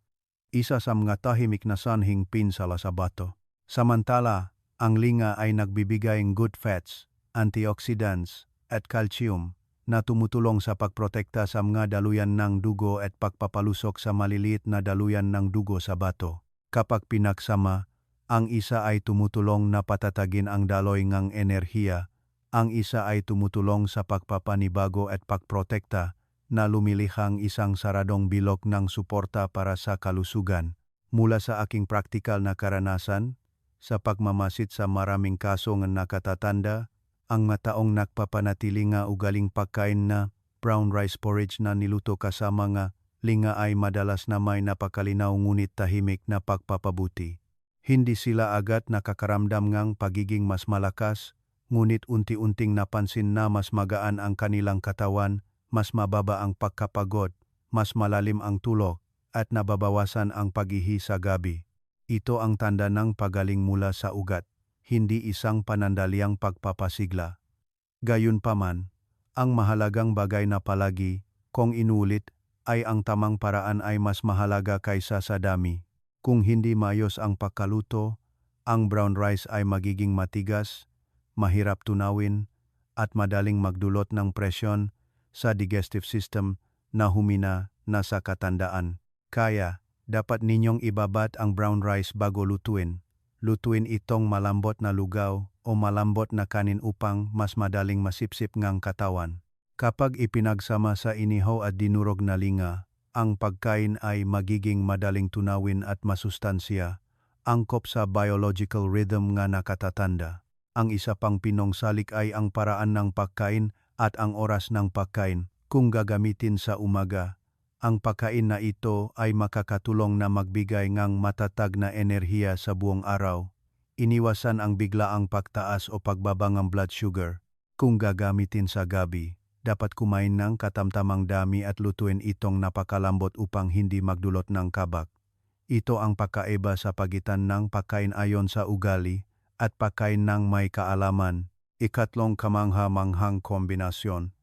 isa sa mga tahimik na sanhing pinsala sa bato. Samantala, ang linga ay nagbibigay ng good fats, antioxidants, at calcium na tumutulong sa pagprotekta sa mga daluyan ng dugo at pagpapalusok sa maliliit na daluyan ng dugo sa bato. Kapag pinagsama, ang isa ay tumutulong na patatagin ang daloy ng enerhiya, ang isa ay tumutulong sa pagpapanibago at pagprotekta na lumilihang isang saradong bilog ng suporta para sa kalusugan. Mula sa aking praktikal na karanasan, sa pagmamasid sa maraming kaso ng nakatatanda, ang mataong nagpapanatili nga ugaling pagkain na brown rice porridge na niluto kasama nga linga ay madalas na may napakalinaw ngunit tahimik na pagpapabuti. Hindi sila agad nakakaramdam ngang pagiging mas malakas, ngunit unti-unting napansin na mas magaan ang kanilang katawan, mas mababa ang pagkapagod, mas malalim ang tulog, at nababawasan ang paghihi sa gabi. Ito ang tanda ng pagaling mula sa ugat, hindi isang panandaliang pagpapasigla. Gayunpaman, ang mahalagang bagay na palagi, kung inulit, ay ang tamang paraan ay mas mahalaga kaysa sa dami. Kung hindi maayos ang pagkaluto, Ang brown rice ay magiging matigas, mahirap tunawin, at madaling magdulot ng presyon sa digestive system na humina na sa katandaan. Kaya, dapat ninyong ibabat ang brown rice bago lutuin. Lutuin itong malambot na lugaw o malambot na kanin upang mas madaling masipsip ngang katawan. Kapag ipinagsama sa inihaw at dinurog na linga, ang pagkain ay magiging madaling tunawin at masustansya, angkop sa biological rhythm nga nakatatanda. Ang isa pang pinungsalik ay ang paraan ng pagkain at ang oras ng pagkain. Kung gagamitin sa umaga, ang pagkain na ito ay makakatulong na magbigay ng matatag na enerhiya sa buong araw. Iniwasan ang biglaang pagtaas o pagbaba ng blood sugar. Kung gagamitin sa gabi, dapat kumain ng katamtamang dami at lutuin itong napakalambot upang hindi magdulot ng kabak. Ito ang pagkaiba sa pagitan ng pagkain ayon sa ugali at pagkain ng may kaalaman. Ikatlong kamangha-manghang kombinasyon.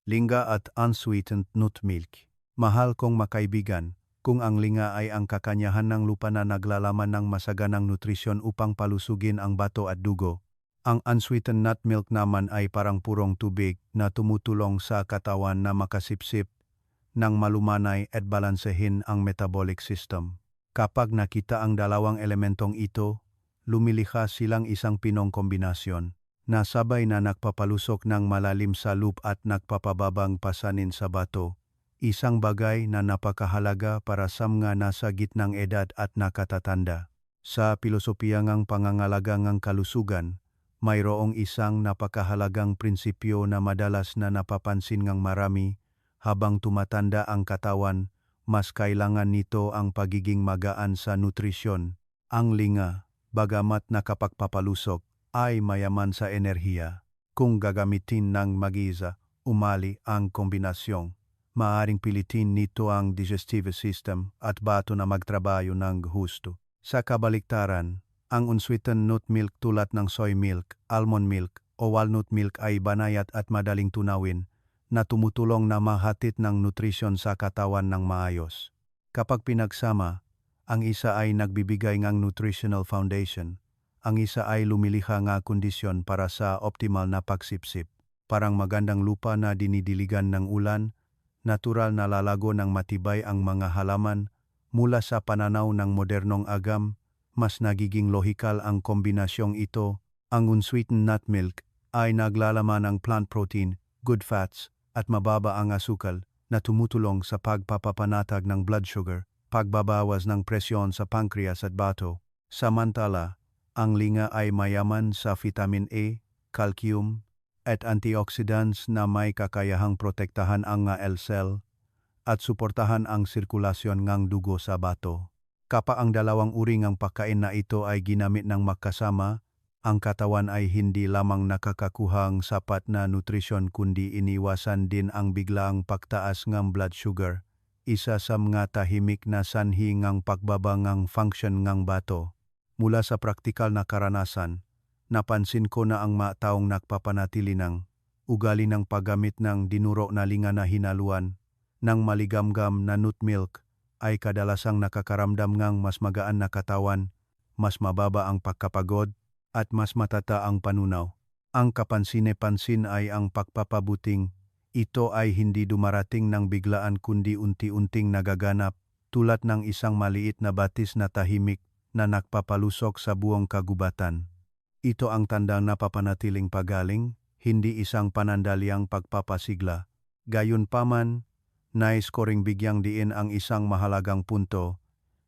Linga at unsweetened nut milk. Mahal kong makaibigan, kung ang linga ay ang kakanyahan ng lupa na naglalaman ng masaganang nutrisyon upang palusugin ang bato at dugo, ang unsweetened nut milk naman ay parang purong tubig na tumutulong sa katawan na makasipsip ng malumanay at balansehin ang metabolic system. Kapag nakita ang dalawang elementong ito, lumilikha silang isang pinong kombinasyon na sabay na nagpapalusok ng malalim sa loop at nagpapababang pasanin sa bato. Isang bagay na napakahalaga para sa mga nasa gitnang edad at nakatatanda. Sa pilosopiya ng pangangalaga ng kalusugan, mayroong isang napakahalagang prinsipyo na madalas na napapansin ng marami. Habang tumatanda ang katawan, mas kailangan nito ang pagiging magaan sa nutrisyon. Ang linga, bagamat nakapagpapalusok, ay mayaman sa enerhiya. Kung gagamitin ng mag-isa, umali ang kombinasyon. Maaring pilitin nito ang digestive system at bato na magtrabaho ng husto. Sa kabaliktaran, ang unsweetened nut milk tulad ng soy milk, almond milk o walnut milk ay banayat at madaling tunawin na tumutulong na mahatid ng nutrisyon sa katawan ng maayos. Kapag pinagsama, ang isa ay nagbibigay ng nutritional foundation, ang isa ay lumilikha ng kondisyon para sa optimal na pagsipsip. Parang magandang lupa na dinidiligan ng ulan, natural na lalago ng matibay ang mga halaman mula sa pananaw ng modernong agam, mas nagiging lohikal ang kombinasyong ito. Ang unsweetened nut milk ay naglalaman ng plant protein, good fats, at mababa ang asukal na tumutulong sa pagpapapanatag ng blood sugar, pagbabawas ng presyon sa pancreas at bato. Samantala, ang linga ay mayaman sa vitamin A, calcium, at antioxidants na may kakayahang protektahan ang L cell at suportahan ang sirkulasyon ng dugo sa bato. Kapag ang dalawang uri ng pagkain na ito ay ginamit ng magkasama, ang katawan ay hindi lamang nakakakuhang sapat na nutrisyon kundi iniwasan din ang biglaang pagtaas ng blood sugar, isa sa mga tahimik na sanhi ng pagbaba ng function ng bato. Mula sa praktikal na karanasan, napansin ko na ang mga taong nagpapanatili ng ugali ng paggamit ng dinuro na linga na hinaluan ng maligamgam na nut milk ay kadalasang nakakaramdam ng mas magaan na katawan, mas mababa ang pagkapagod, at mas matata ang panunaw. Ang kapansin-pansin ay ang pagpapabuting. Ito ay hindi dumarating ng biglaan kundi unti-unting nagaganap, tulad ng isang maliit na batis na tahimik na nagpapalusok sa buong kagubatan. Ito ang tandang napapanatiling pagaling, hindi isang panandaliang pagpapasigla. Gayunpaman, nais ko ring bigyang diin ang isang mahalagang punto.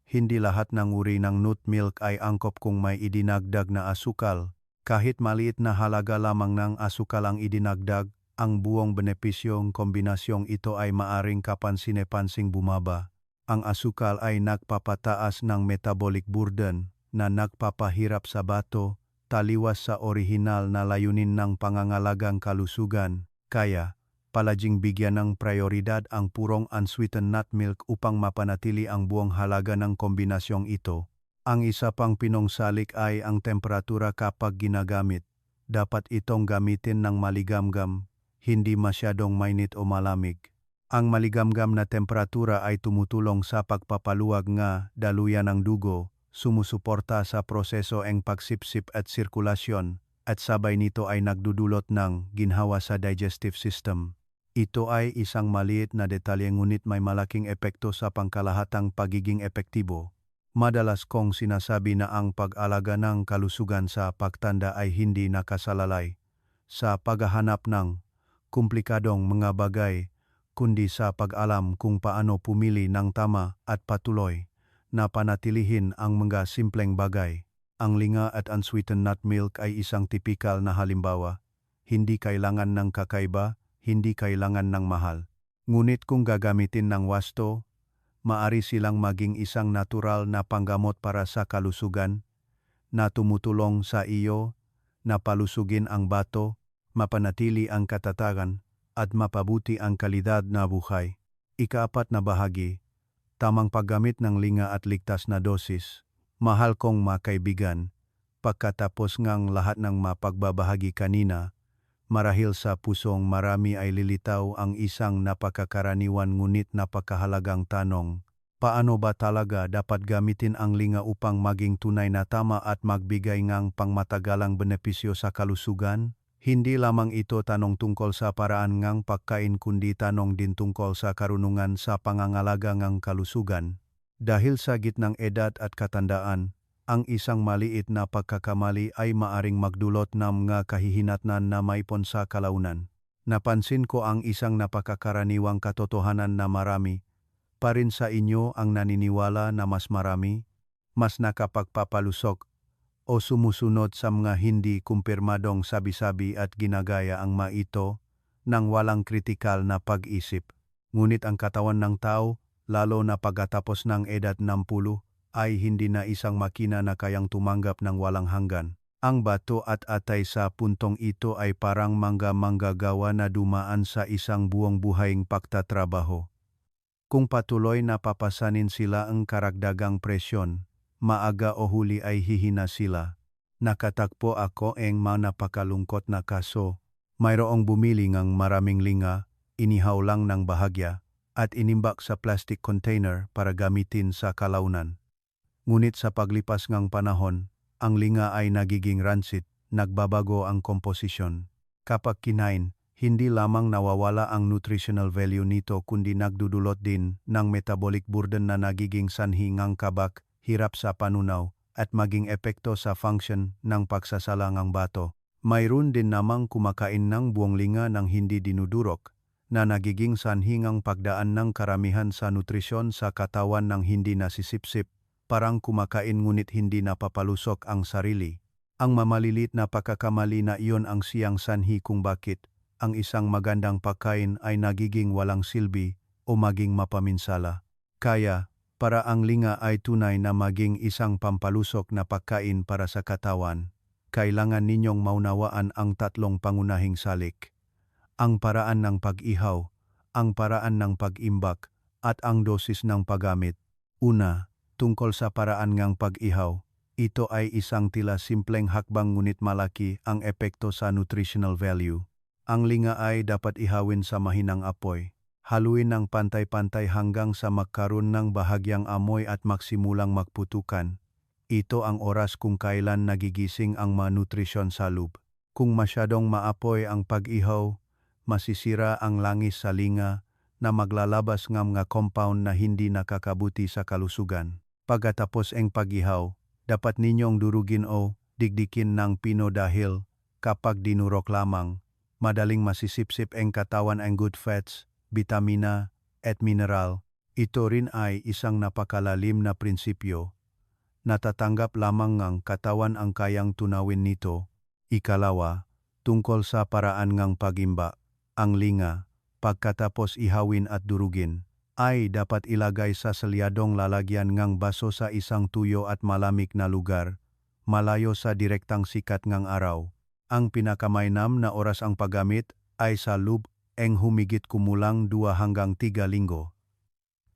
Hindi lahat ng uri ng nut milk ay angkop kung may idinagdag na asukal. Kahit maliit na halaga lamang ng asukal ang idinagdag, ang buong benepisyong kombinasyong ito ay maaring kapansin-pansing bumaba. Ang asukal ay nagpapataas ng metabolic burden na nagpapahirap sa bato, taliwas sa orihinal na layunin ng pangangalagang kalusugan. Kaya, palaging bigyan ng prioridad ang purong unsweetened nut milk upang mapanatili ang buong halaga ng kombinasyong ito. Ang isa pang pinungsalik ay ang temperatura kapag ginagamit. Dapat itong gamitin ng maligamgam, hindi masyadong mainit o malamig. Ang maligamgam na temperatura ay tumutulong sa pagpapaluwag ng daluyan ng dugo, sumusuporta sa proseso ng pagsipsip at sirkulasyon, at sabay nito ay nagdudulot ng ginhawa sa digestive system. Ito ay isang maliit na detalye ngunit may malaking epekto sa pangkalahatang pagiging epektibo. Madalas kong sinasabi na ang pag-alaga ng kalusugan sa pagtanda ay hindi nakasalalay sa paghahanap ng komplikadong mga bagay, kundi sa pag-alam kung paano pumili ng tama at patuloy na panatilihin ang mga simpleng bagay. Ang linga at unsweetened nut milk ay isang tipikal na halimbawa. Hindi kailangan ng kakaiba, hindi kailangan ng mahal. Ngunit kung gagamitin ng wasto, maari silang maging isang natural na panggamot para sa kalusugan na tumutulong sa iyo na palusugin ang bato, mapanatili ang katatagan, at mapabuti ang kalidad na buhay. Ikaapat na bahagi, tamang paggamit ng linga at ligtas na dosis. Mahal kong makaibigan, pagkatapos ngang lahat ng mapagbabahagi kanina, marahil sa pusong marami ay lilitaw ang isang napakakaraniwan ngunit napakahalagang tanong. Paano ba talaga dapat gamitin ang linga upang maging tunay na tama at magbigay ng pangmatagalang benepisyo sa kalusugan? Hindi lamang ito tanong tungkol sa paraan ng pagkain kundi tanong din tungkol sa karunungan sa pangangalaga ng kalusugan. Dahil sa gitnang edad at katandaan, ang isang maliit na pagkakamali ay maaring magdulot ng mga kahihinatnan na maipon sa kalaunan. Napansin ko ang isang napakakaraniwang katotohanan na marami pa rin sa inyo ang naniniwala na mas marami, mas nakapagpapalusok, o sumusunod sa mga hindi kumpirmadong sabi-sabi at ginagaya ang maito ng walang kritikal na pag-isip. Ngunit ang katawan ng tao, lalo na pagkatapos ng edad 60, ay hindi na isang makina na kayang tumanggap ng walang hanggan. Ang bato at atay sa puntong ito ay parang manggagawa na dumaan sa isang buong buhaying pagtatrabaho. Kung patuloy na papasanin sila ang karagdagang presyon, maaga o huli ay hihina sila. Nakatagpo ako ng napakalungkot na kaso. Mayroong bumili ng maraming linga, inihaw lang ng bahagya, at inimbak sa plastic container para gamitin sa kalaunan. Ngunit sa paglipas ng panahon, ang linga ay nagiging rancid, nagbabago ang komposisyon. Kapag kinain, hindi lamang nawawala ang nutritional value nito kundi nagdudulot din ng metabolic burden na nagiging sanhi ng kabak, hirap sa panunaw, at maging epekto sa function ng pagsasala ng bato. Mayroon din namang kumakain ng buong linga ng hindi dinudurok, na nagiging sanhi ng pagdaan ng karamihan sa nutrisyon sa katawan ng hindi nasisipsip, parang kumakain ngunit hindi napapalusok ang sarili. Ang mamalilit na pagkakamali na iyon ang siyang sanhi kung bakit ang isang magandang pagkain ay nagiging walang silbi o maging mapaminsala. Kaya, para ang linga ay tunay na maging isang pampalusok na pagkain para sa katawan, kailangan ninyong maunawaan ang tatlong pangunahing salik. Ang paraan ng pag-ihaw, ang paraan ng pag-imbak, at ang dosis ng paggamit. Una, tungkol sa paraan ng pag-ihaw, ito ay isang tila simpleng hakbang ngunit malaki ang epekto sa nutritional value. Ang linga ay dapat ihawin sa mahinang apoy. Haluin ng pantay-pantay hanggang sa magkaroon ng bahagyang amoy at magsimulang magputukan. Ito ang oras kung kailan nagigising ang manutrisyon sa loob. Kung masyadong maapoy ang pag-ihaw, masisira ang langis sa linga na maglalabas ng mga compound na hindi nakakabuti sa kalusugan. Pagkatapos ang pag-ihaw, dapat ninyong durugin o digdikin ng pino dahil kapag dinurok lamang, madaling masisipsip ang katawan ang good fats, bitamina, at mineral. Ito rin ay isang napakalalim na prinsipyo. Natatanggap lamang ng katawan ang kayang tunawin nito. Ikalawa, tungkol sa paraan ng pag-imba, ang linga, pagkatapos ihawin at durugin, ay dapat ilagay sa selyadong lalagyan ng baso sa isang tuyo at malamig na lugar, malayo sa direktang sikat ng araw. Ang pinakamainam na oras ang paggamit ay sa loob ang humigit kumulang 2 hanggang 3 linggo.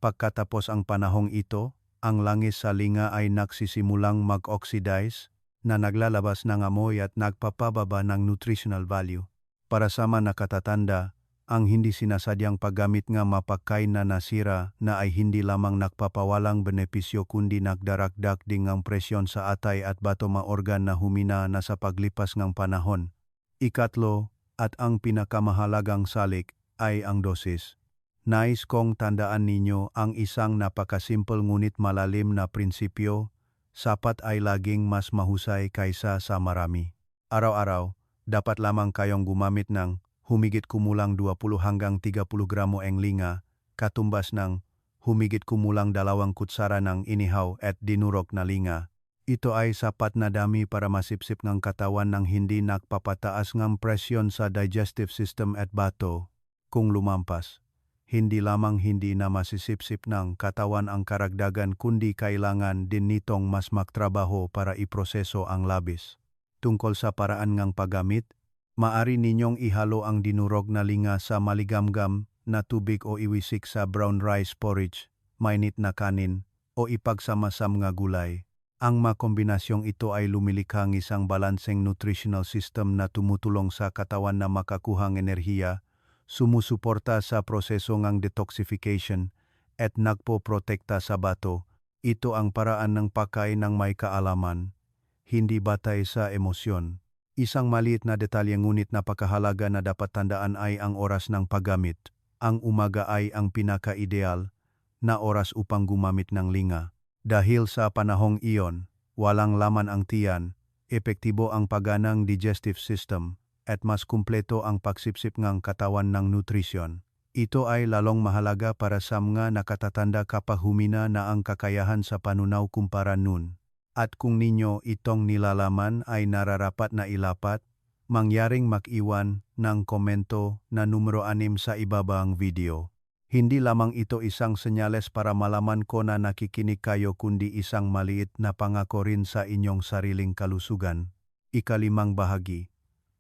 Pagkatapos ang panahong ito, ang langis sa linga ay nagsisimulang mag-oxidize na naglalabas ng amoy at nagpapababa ng nutritional value. Para sa mga nakatatanda, ang hindi sinasadyang paggamit nga mapakain na nasira na ay hindi lamang nagpapawalang benepisyo kundi nagdaragdag din ang presyon sa atay at bato mga organ na humina na sa paglipas ng panahon. Ikatlo, at ang pinakamahalagang salik ay ang dosis. Nais kong tandaan ninyo ang isang napakasimple ngunit malalim na prinsipyo, sapat ay laging mas mahusay kaysa sa marami. Araw-araw, dapat lamang kayong gumamit ng humigit kumulang 20 hanggang 30 gramo ng linga, katumbas ng humigit kumulang 2 kutsara ng inihaw at dinurog na linga. Ito ay sapat na dami para masipsip ng katawan ng hindi nagpapataas ng presyon sa digestive system at bato. Kung lumampas, hindi lamang hindi na masisipsip ng katawan ang karagdagan kundi kailangan din nitong mas magtrabaho para iproseso ang labis. Tungkol sa paraan ng paggamit, maari ninyong ihalo ang dinurog na linga sa maligamgam na tubig o iwisik sa brown rice porridge, mainit na kanin, o ipagsama-sam nga gulay. Ang makombinasyong ito ay lumilikha ng isang balancing nutritional system na tumutulong sa katawan na makakuhang enerhiya, sumusuporta sa proseso ng detoxification, at nagpoprotekta sa bato. Ito ang paraan ng pagkain ng may kaalaman, hindi batay sa emosyon. Isang maliit na detalye ngunit napakahalaga na dapat tandaan ay ang oras ng paggamit. Ang umaga ay ang pinaka-ideal na oras upang gumamit ng linga. Dahil sa panahong iyon, walang laman ang tiyan, epektibo ang paganang digestive system, at mas kumpleto ang pagsipsip ng katawan ng nutrisyon. Ito ay lalong mahalaga para sa mga nakatatanda kapag humina na ang kakayahan sa panunaw kumpara nun. At kung ninyo itong nilalaman ay nararapat na ilapat, mangyaring mag-iwan ng komento na numero 6 sa ibaba ang video. Hindi lamang ito isang senyales para malaman ko na nakikinig kayo kundi isang maliit na pangako rin sa inyong sariling kalusugan. Ikalimang bahagi.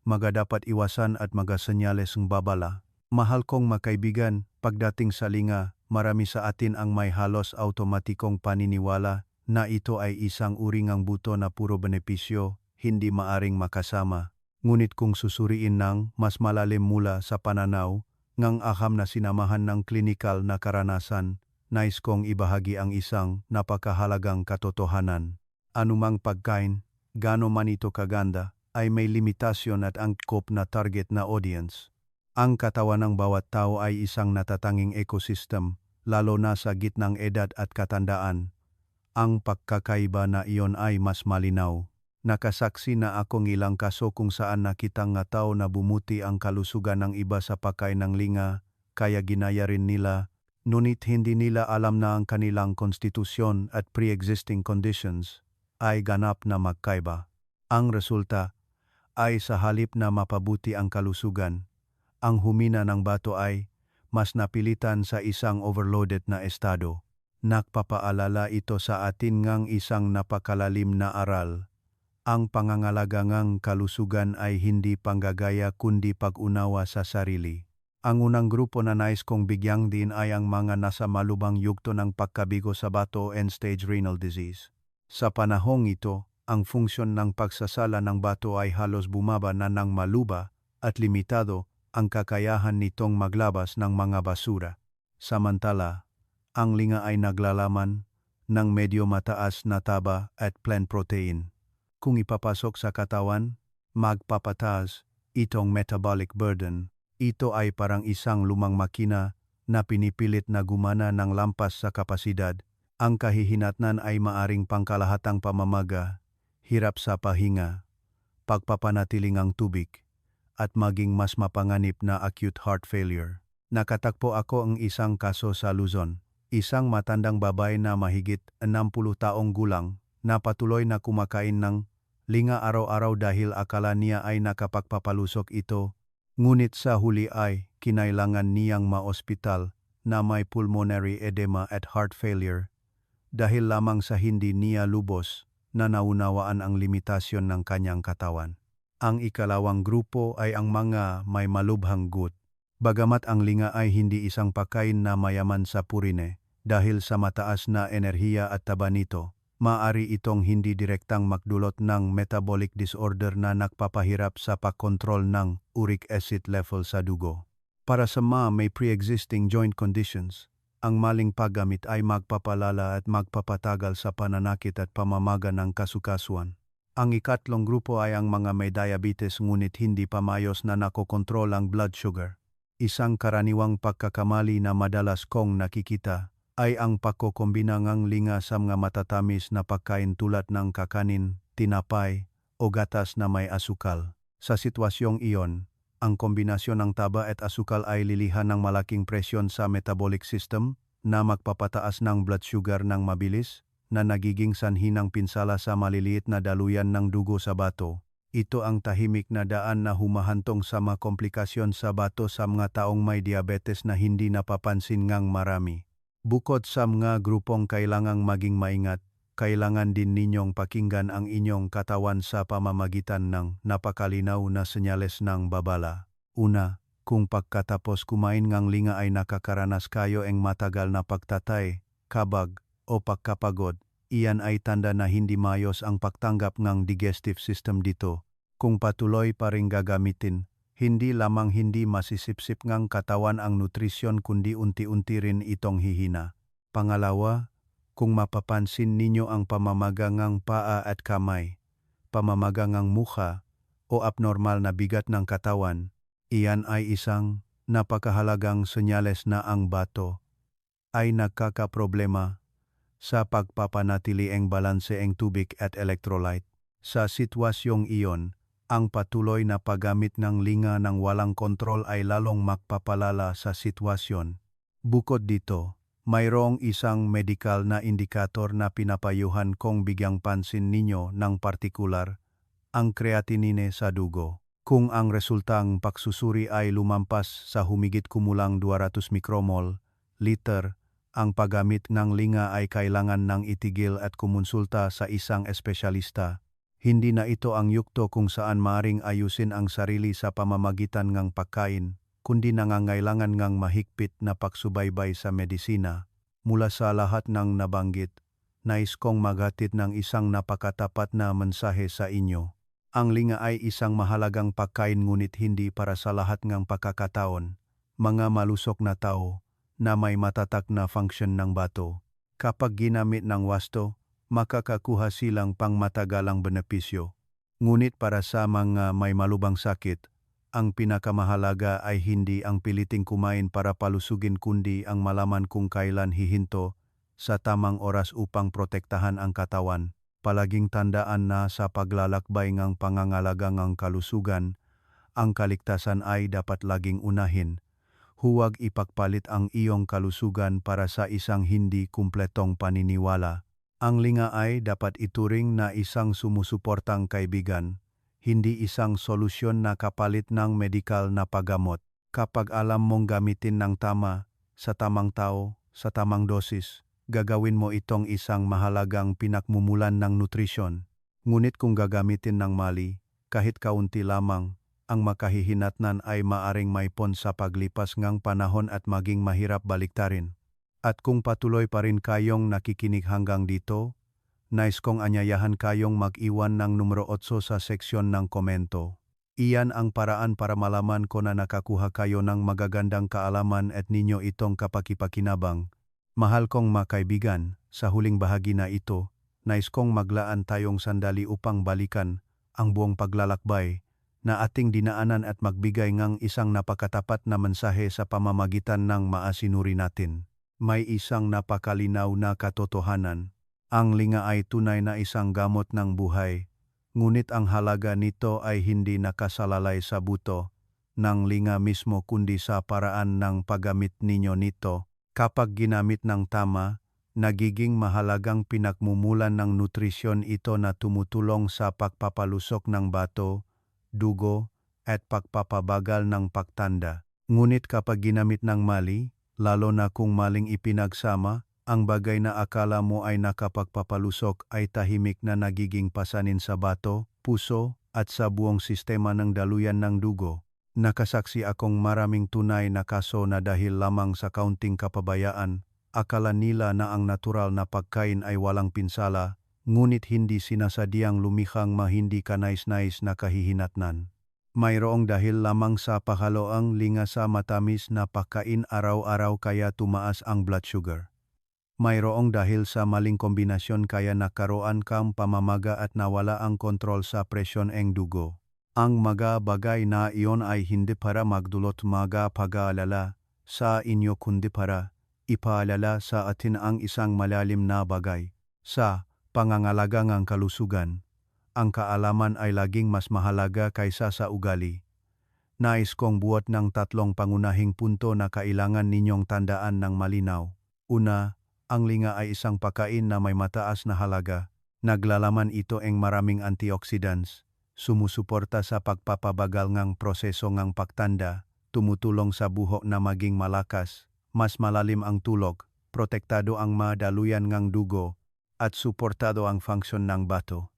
Magadapat iwasan at magasenyales ng babala. Mahal kong makaibigan, pagdating sa linga, marami sa atin ang may halos automatikong paniniwala na ito ay isang uri ng buto na puro benepisyo, hindi maaring makasama. Ngunit kung susuriin ng mas malalim mula sa pananaw, ngang aham na sinamahan ng klinikal na karanasan, nais kong ibahagi ang isang napakahalagang katotohanan. Anumang pagkain, gaano man ito kaganda, ay may limitasyon at angkop na target na audience. Ang katawan ng bawat tao ay isang natatanging ecosystem, lalo na sa gitnang edad at katandaan. Ang pagkakaiba na iyon ay mas malinaw. Nakasaksi na akong ilang kaso kung saan nakitang nga tao na bumuti ang kalusugan ng iba sa pagkain ng linga, kaya ginaya rin nila, ngunit hindi nila alam na ang kanilang konstitusyon at pre-existing conditions ay ganap na magkaiba. Ang resulta ay sa halip na mapabuti ang kalusugan, ang humina ng bato ay mas napilitan sa isang overloaded na estado. Nagpapaalala ito sa atin ngang isang napakalalim na aral. Ang pangangalaga ngang kalusugan ay hindi panggagaya kundi pag-unawa sa sarili. Ang unang grupo na nais kong bigyang din ay ang mga nasa malubhang yugto ng pagkabigo sa bato end-stage renal disease. Sa panahong ito, ang funksyon ng pagsasala ng bato ay halos bumaba na ng maluba at limitado ang kakayahan nitong maglabas ng mga basura. Samantala, ang linga ay naglalaman ng medyo mataas na taba at plant protein. Kung ipapasok sa katawan, magpapataas itong metabolic burden. Ito ay parang isang lumang makina na pinipilit na gumana ng lampas sa kapasidad. Ang kahihinatnan ay maaring pangkalahatang pamamaga, hirap sa pahinga, pagpapanatiling ang tubig, at maging mas mapanganib na acute heart failure. Nakatakpo ako ang isang kaso sa Luzon. Isang matandang babae na mahigit 60 taong gulang na patuloy na kumakain ng linga araw-araw dahil akala niya ay nakapagpapalusok ito, ngunit sa huli ay kinailangan niyang maospital na may pulmonary edema at heart failure dahil lamang sa hindi niya lubos na naunawaan ang limitasyon ng kanyang katawan. Ang ikalawang grupo ay ang mga may malubhang gut. Bagamat ang linga ay hindi isang pagkain na mayaman sa purine, dahil sa mataas na enerhiya at taba nito, maaari itong hindi direktang magdulot ng metabolic disorder na nagpapahirap sa pagkontrol ng uric acid level sa dugo. Para sa mga may pre-existing joint conditions, ang maling paggamit ay magpapalala at magpapatagal sa pananakit at pamamaga ng kasukasuan. Ang ikatlong grupo ay ang mga may diabetes ngunit hindi pa maayos na nakokontrol ang blood sugar. Isang karaniwang pagkakamali na madalas kong nakikita ay ang pagkokombina ng linga sa mga matatamis na pagkain tulad ng kakanin, tinapay, o gatas na may asukal. Sa sitwasyong iyon, ang kombinasyon ng taba at asukal ay lilihan ng malaking presyon sa metabolic system na magpapataas ng blood sugar ng mabilis na nagiging sanhi ng pinsala sa maliliit na daluyan ng dugo sa bato. Ito ang tahimik na daan na humahantong sa mga komplikasyon sa bato sa mga taong may diabetes na hindi napapansin ngang marami. Bukod sa mga grupong kailangang maging maingat, kailangan din ninyong pakinggan ang inyong katawan sa pamamagitan ng napakalinaw na senyales ng babala. Una, kung pagkatapos kumain ng linga ay nakakaranas kayo ng matagal na pagtatay, kabag, o pagkapagod, iyan ay tanda na hindi maayos ang pagtanggap ng digestive system dito. Kung patuloy pa rin gagamitin, hindi lamang hindi masisipsip ng katawan ang nutrisyon kundi unti-unti rin itong hihina. Pangalawa, kung mapapansin ninyo ang pamamagangang paa at kamay, pamamagangang mukha, o abnormal na bigat ng katawan, iyan ay isang napakahalagang senyales na ang bato ay nagkakaproblema sa pagpapanatili ang balanse ng tubig at electrolyte. Sa sitwasyong iyon, ang patuloy na paggamit ng linga ng walang kontrol ay lalong magpapalala sa sitwasyon. Bukod dito, mayroong isang medikal na indikator na pinapayuhan kong bigyang pansin ninyo ng partikular, ang creatinine sa dugo. Kung ang resultang pagsusuri ay lumampas sa humigit kumulang 200 mikromol, liter, ang paggamit ng linga ay kailangan ng itigil at kumonsulta sa isang espesyalista. Hindi na ito ang yugto kung saan maaring ayusin ang sarili sa pamamagitan ng pagkain, kundi nangangailangan ng mahigpit na pagsubaybay sa medisina. Mula sa lahat ng nabanggit, nais kong maghatid ng isang napakatapat na mensahe sa inyo. Ang linga ay isang mahalagang pagkain ngunit hindi para sa lahat ng pagkakataon. Mga malusog na tao na may matatak na function ng bato, kapag ginamit ng wasto, makakakuha silang pangmatagalang benepisyo. Ngunit para sa mga may malubhang sakit, ang pinakamahalaga ay hindi ang piliting kumain para palusugin kundi ang malaman kung kailan hihinto sa tamang oras upang protektahan ang katawan. Palaging tandaan na sa paglalakbay ng pangangalaga ng kalusugan, ang kaligtasan ay dapat laging unahin. Huwag ipagpalit ang iyong kalusugan para sa isang hindi kumpletong paniniwala. Ang linga ay dapat ituring na isang sumusuportang kaibigan, hindi isang solusyon na kapalit ng medikal na paggamot. Kapag alam mong gamitin ng tama, sa tamang tao, sa tamang dosis, gagawin mo itong isang mahalagang pinakmumulan ng nutrisyon. Ngunit kung gagamitin ng mali, kahit kaunti lamang, ang makahihinatnan ay maaring maipon sa paglipas ng panahon at maging mahirap baliktarin. At kung patuloy pa rin kayong nakikinig hanggang dito, nais kong anyayahan kayong mag-iwan ng numero 8 sa seksyon ng komento. Iyan ang paraan para malaman ko na nakakuha kayo ng magagandang kaalaman at ninyo itong kapakipakinabang. Mahal kong makaibigan, sa huling bahagi na ito, nais kong maglaan tayong sandali upang balikan ang buong paglalakbay na ating dinaanan at magbigay ng isang napakatapat na mensahe sa pamamagitan ng maasinuri natin. May isang napakalinaw na katotohanan. Ang linga ay tunay na isang gamot ng buhay, ngunit ang halaga nito ay hindi nakasalalay sa buto ng linga mismo kundi sa paraan ng paggamit ninyo nito. Kapag ginamit ng tama, nagiging mahalagang pinakmumulan ng nutrisyon ito na tumutulong sa pagpapalusok ng bato, dugo, at pagpapabagal ng pagtanda. Ngunit kapag ginamit ng mali, lalo na kung maling ipinagsama, ang bagay na akala mo ay nakapagpapalusok ay tahimik na nagiging pasanin sa bato, puso, at sa buong sistema ng daluyan ng dugo. Nakasaksi akong maraming tunay na kaso na dahil lamang sa kaunting kapabayaan, akala nila na ang natural na pagkain ay walang pinsala, ngunit hindi sinasadyang lumihang hindi kanais-nais na kahihinatnan. Mayroong dahil lamang sa pakaloang linga sa matamis na pagkain araw-araw kaya tumaas ang blood sugar. Mayroong dahil sa maling kombinasyon kaya nakaroon kang pamamaga at nawala ang kontrol sa presyon ng dugo. Ang mga bagay na iyon ay hindi para magdulot mga pag-aalala sa inyo kundi para ipaalala sa atin ang isang malalim na bagay. Sa pangangalaga ng kalusugan, ang kaalaman ay laging mas mahalaga kaysa sa ugali. Nais kong buhat ng 3 pangunahing punto na kailangan ninyong tandaan ng malinaw. Una, ang linga ay isang pagkain na may mataas na halaga. Naglalaman ito ng maraming antioxidants, sumusuporta sa pagpapabagal ng proseso ng pagtanda, tumutulong sa buhok na maging malakas, mas malalim ang tulog, protektado ang madaluyan ng dugo, at suportado ang funksyon ng bato.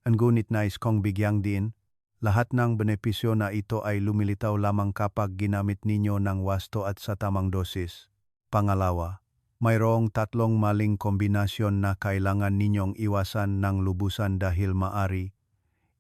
Ngunit nais kong bigyang din, lahat ng benepisyo na ito ay lumilitaw lamang kapag ginamit ninyo ng wasto at sa tamang dosis. Pangalawa, mayroong 3 maling kombinasyon na kailangan ninyong iwasan ng lubusan dahil maari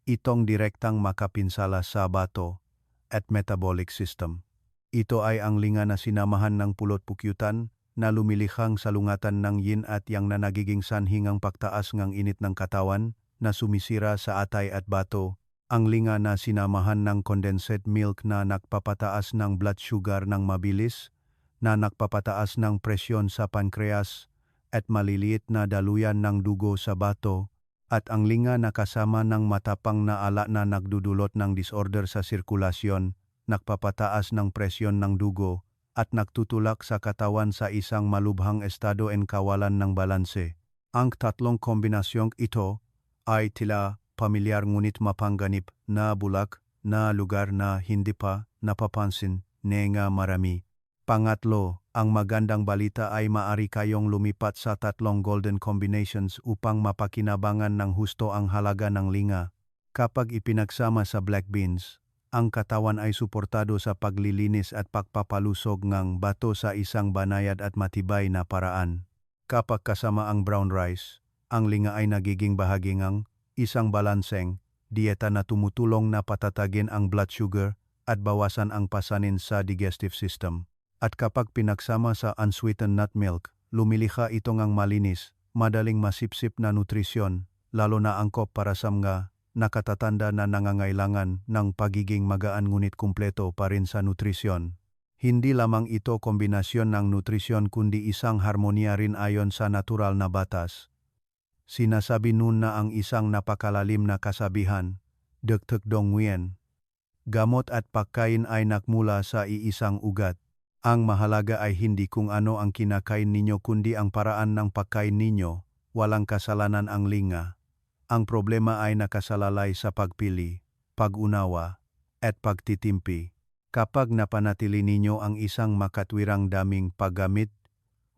itong direktang makapinsala sa bato at metabolic system. Ito ay ang linga na sinamahan ng pulot-pukyutan na lumilihang salungatan ng yin at yang na nagiging sanhingang pagtaas ng init ng katawan na sumisira sa atay at bato, ang linga na sinamahan ng condensed milk na nagpapataas ng blood sugar ng mabilis, na nagpapataas ng presyon sa pankreas at maliliit na daluyan ng dugo sa bato, at ang linga na kasama ng matapang na alak na nagdudulot ng disorder sa sirkulasyon, nagpapataas ng presyon ng dugo, at nagtutulak sa katawan sa isang malubhang estado ng kawalan ng balanse. Ang 3 kombinasyong ito ay tila pamilyar ngunit mapangganib na bulak na lugar na hindi pa napapansin ng marami. Pangatlo, ang magandang balita ay maari kayong lumipat sa 3 golden combinations upang mapakinabangan ng husto ang halaga ng linga. Kapag ipinagsama sa black beans, ang katawan ay suportado sa paglilinis at pagpapalusog ng bato sa isang banayad at matibay na paraan. Kapag kasama ang brown rice, ang linga ay nagiging bahagi ng isang balanseng dieta na tumutulong na patatagin ang blood sugar at bawasan ang pasanin sa digestive system. At kapag pinagsama sa unsweetened nut milk, lumilikha ito ng malinis, madaling masipsip na nutrisyon, lalo na angkop para sa mga nakatatanda na nangangailangan ng pagiging magaan ngunit kumpleto pa rin sa nutrisyon. Hindi lamang ito kombinasyon ng nutrisyon kundi isang harmonya rin ayon sa natural na batas. Sinasabi nun na ang isang napakalalim na kasabihan, dagdag dong nguyen. Gamot at pagkain ay nakmula sa iisang ugat. Ang mahalaga ay hindi kung ano ang kinakain ninyo kundi ang paraan ng pagkain ninyo, walang kasalanan ang linga. Ang problema ay nakasalalay sa pagpili, pag-unawa, at pagtitimpi. Kapag napanatili ninyo ang isang makatwirang daming paggamit,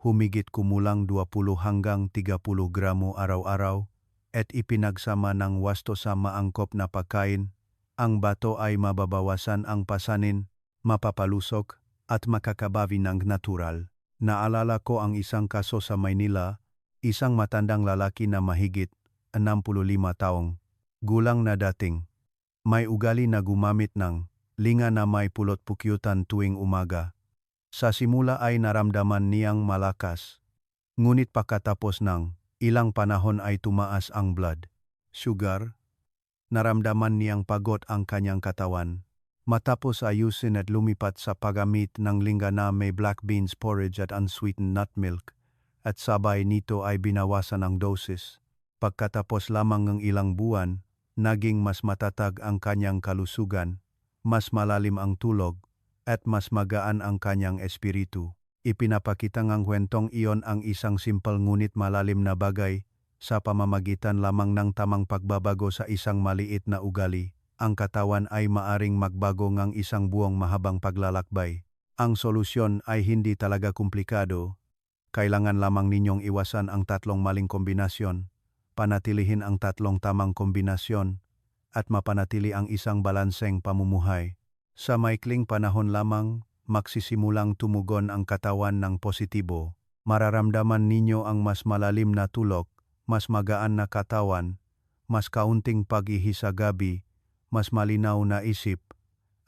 humigit kumulang 20 hanggang 30 gramo araw-araw, at ipinagsama ng wasto sa maangkop na pagkain, ang bato ay mababawasan ang pasanin, mapapalusok, at makakabawi ng natural. Naalala ko ang isang kaso sa Maynila, isang matandang lalaki na mahigit 65 taong gulang na dating. May ugali na gumamit ng linga na may pulot-pukyutan tuwing umaga. Sa simula ay naramdaman niyang malakas. Ngunit pagkatapos ng ilang panahon ay tumaas ang blood sugar. Naramdaman niyang pagod ang kanyang katawan. Matapos ayusin at lumipat sa paggamit ng linga na may black beans porridge at unsweetened nut milk, at sabay nito ay binawasan ang dosis. Pagkatapos lamang ng ilang buwan, naging mas matatag ang kanyang kalusugan, mas malalim ang tulog, at mas magaan ang kanyang espiritu. Ipinapakita ng kwentong iyon ang isang simple ngunit malalim na bagay sa pamamagitan lamang ng tamang pagbabago sa isang maliit na ugali. Ang katawan ay maaring magbago ng isang buong mahabang paglalakbay. Ang solusyon ay hindi talaga komplikado. Kailangan lamang ninyong iwasan ang 3 maling kombinasyon, panatilihin ang 3 tamang kombinasyon, at mapanatili ang isang balanseng pamumuhay. Sa maikling panahon lamang, magsisimulang tumugon ang katawan ng positibo. Mararamdaman ninyo ang mas malalim na tulog, mas magaan na katawan, mas kaunting pag-ihi sa gabi, mas malinaw na isip,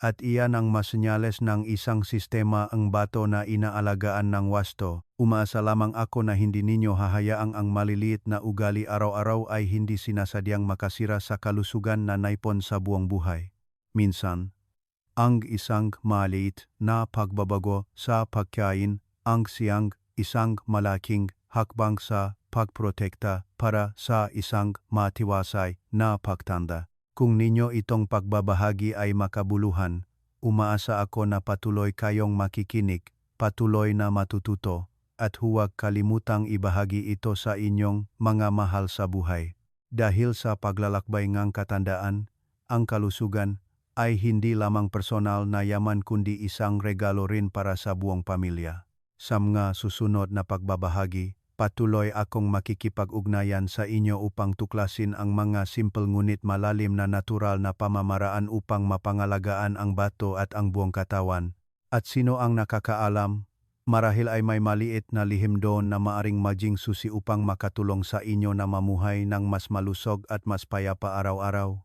at iyan ang masenyales ng isang sistema ang bato na inaalagaan ng wasto. Umaasa lamang ako na hindi ninyo hahayaang ang maliliit na ugali araw-araw ay hindi sinasadyang makasira sa kalusugan na naipon sa buong buhay. Minsan, ang isang maliit na pagbabago sa pagkain ang siyang isang malaking hakbang sa pagprotekta para sa isang matiwasay na pagtanda. Kung ninyo itong pagbabahagi ay makabuluhan, umaasa ako na patuloy kayong makikinig, patuloy na matututo, at huwag kalimutang ibahagi ito sa inyong mga mahal sa buhay. Dahil sa paglalakbay ngang katandaan, ang kalusugan ay hindi lamang personal na yaman kundi isang regalo rin para sa buong pamilya. Sa mga susunod na pagbabahagi, patuloy akong makikipag-ugnayan sa inyo upang tuklasin ang mga simple ngunit malalim na natural na pamamaraan upang mapangalagaan ang bato at ang buong katawan. At sino ang nakakaalam? Marahil ay may maliit na lihim doon na maaring maging susi upang makatulong sa inyo na mamuhay ng mas malusog at mas payapa araw-araw.